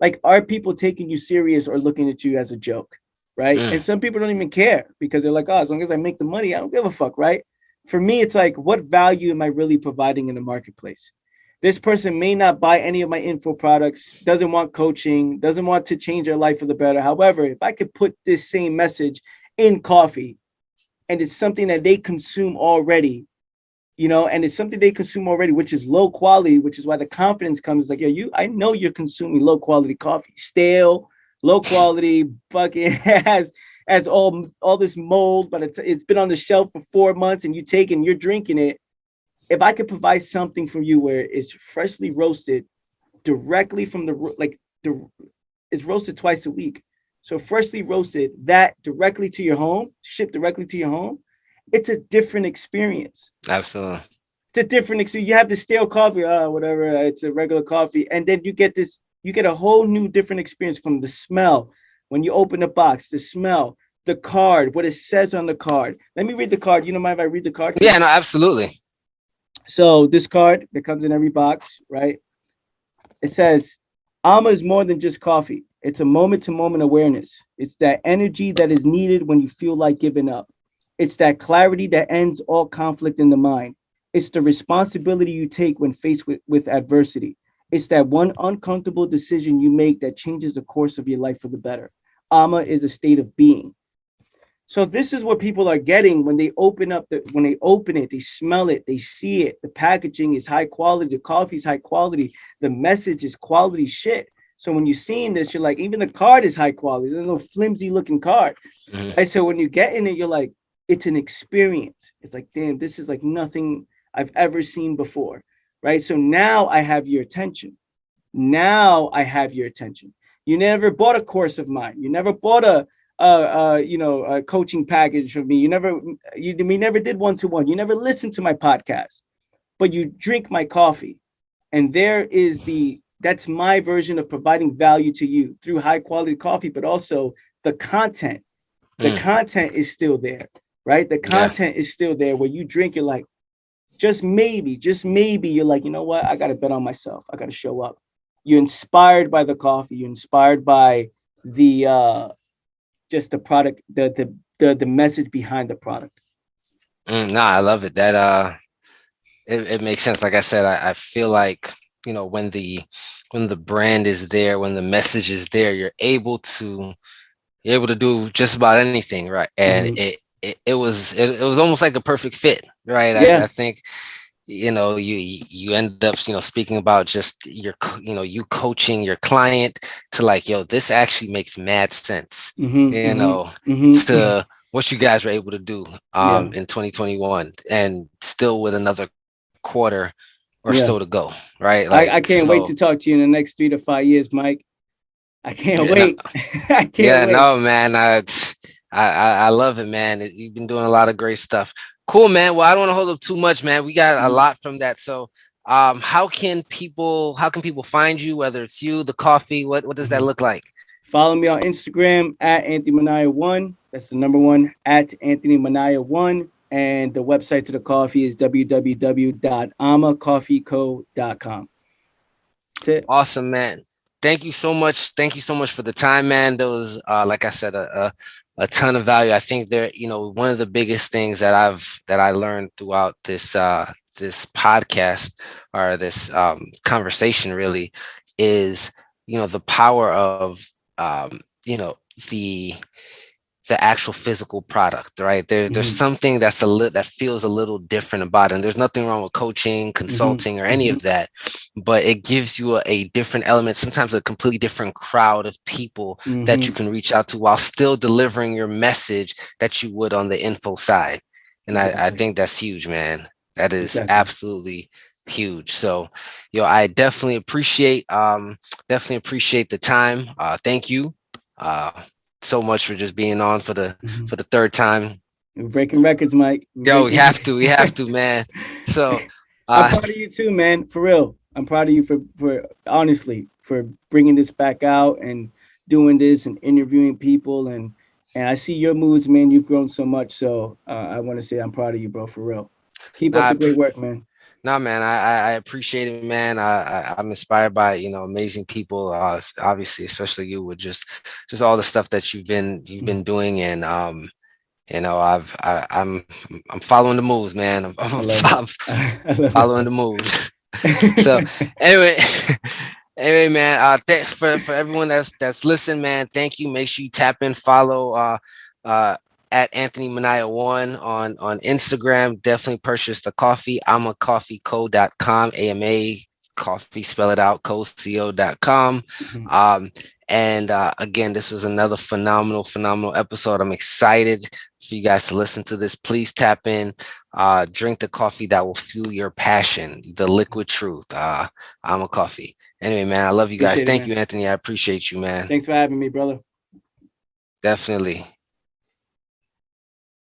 like, are people taking you serious or looking at you as a joke, right? mm, And some people don't even care because they're like, oh, as long as I make the money, I don't give a fuck, right? For me, it's like, what value am I really providing in the marketplace? This person may not buy any of my info products, doesn't want coaching, doesn't want to change their life for the better. However, if I could put this same message in coffee and it's something that they consume already, and it's something they consume already, which is low quality, which is why the confidence comes. Like, yeah, I know you're consuming low quality coffee, stale, low quality, fucking has all this mold, but it's been on the shelf for 4 months, and you're drinking it. If I could provide something for you where it's freshly roasted directly from it's roasted twice a week, so freshly roasted that directly to your home, shipped directly to your home, it's a different experience. absolutely. It's a different experience. You have the stale coffee, whatever, it's a regular coffee, and then you get a whole new different experience from the smell when you open the box, the smell, the card, what it says on the card. Let me read the card. You don't mind if I read the card? Yeah, no, absolutely. So this card that comes in every box, right? It says, Alma is more than just coffee. It's a moment to moment awareness. It's that energy that is needed when you feel like giving up. It's that clarity that ends all conflict in the mind. It's the responsibility you take when faced with adversity. It's that one uncomfortable decision you make that changes the course of your life for the better. Alma is a state of being. So this is what people are getting when they open up when they open it, they smell it, they see it. The packaging is high quality, the coffee is high quality, the message is quality shit. So when you're seeing this, you're like, even the card is high quality. There's no flimsy looking card. Mm-hmm. Right. So when you get in it, you're like, it's an experience. It's like, damn, this is like nothing I've ever seen before. Right. So now I have your attention. Now I have your attention. You never bought a course of mine. You never bought a coaching package from me. We never did one-to-one. You never listened to my podcast, but you drink my coffee. And that's my version of providing value to you through high quality coffee, but also the content. The content is still there, right? The content is still there where you drink, you're like, just maybe, you're like, you know what? I got to bet on myself. I got to show up. You're inspired by the coffee. You're inspired by the just the product, the message behind the product. Nah, I love it. That it makes sense. Like I said, I feel like, when the brand is there, when the message is there, you're able to do just about anything, right? And Mhm. it was almost like a perfect fit, right? I Yeah. think, you end up, speaking about just you coaching your client to like, yo, this actually makes mad sense, Mhm. you Mhm. know, Mhm. to what you guys were able to do Yeah. in 2021, and still with another quarter or Yeah. so to go, right? I Like, can't wait so to talk to you in the next 3 to 5 years, Mike. I can't yeah, no, wait. I can't yeah, wait. no, man. I love it, man. You've been doing a lot of great stuff. Cool, man. Well, I don't want to hold up too much, man. We got a Mhm. lot from that. So, how can people find you? Whether it's you, the coffee, what does that Mhm. look like? Follow me on Instagram at Anthony Minaya one. That's the number one at Anthony Minaya one. And the website to the coffee is www.amacoffeeco.com. That's it. Awesome, man. Thank you so much. Thank you so much for the time, man. There was, like I said, a ton of value. I think one of the biggest things that I learned throughout this podcast, or this conversation, really, is, the power of, um, you know, the the actual physical product, right? There's Mhm. something that feels a little different about it. And there's nothing wrong with coaching, Mhm. consulting, or any Mhm. of that, but it gives you a different element, sometimes a completely different crowd of people that you Mhm. can reach out to while still delivering your message that you would on the info side. And I Exactly. think that's huge, man. That is Exactly. absolutely huge. So, I definitely appreciate the time. Thank you. Uh, so much for just being on for the Mhm. for the third time. We're breaking records, Mike. We're Yo, we breaking. have to, we have to, man. So, I'm uh, proud of you too, man. For real. I'm proud of you for honestly for bringing this back out and doing this and interviewing people and I see your moves, man. You've grown so much. So I want to say I'm proud of you, bro. For real. Keep up nah, the great work, man. nah, man. I appreciate it, man. I'm inspired by amazing people. Obviously, especially you, with just all the stuff that you've been doing, and I'm following the moves, man. I'm, I I'm, love it. I'm I love it, following bro. the moves. So, anyway, anyway, man. For everyone that's listening, man. Thank you. Make sure you tap in, follow uh at Anthony Minaya one on Instagram. Definitely purchase the coffee. I'm a coffeeco.com. AMA coffee, spell it out, co.com. Mhm. Um, and again, this was another phenomenal episode. I'm excited for you guys to listen to this. Please tap in, drink the coffee that will fuel your passion, the liquid truth. I'm a coffee. Anyway, man, I love you guys. Appreciate it, Thank you, man. Anthony. I appreciate you, man. Thanks for having me, brother. Definitely.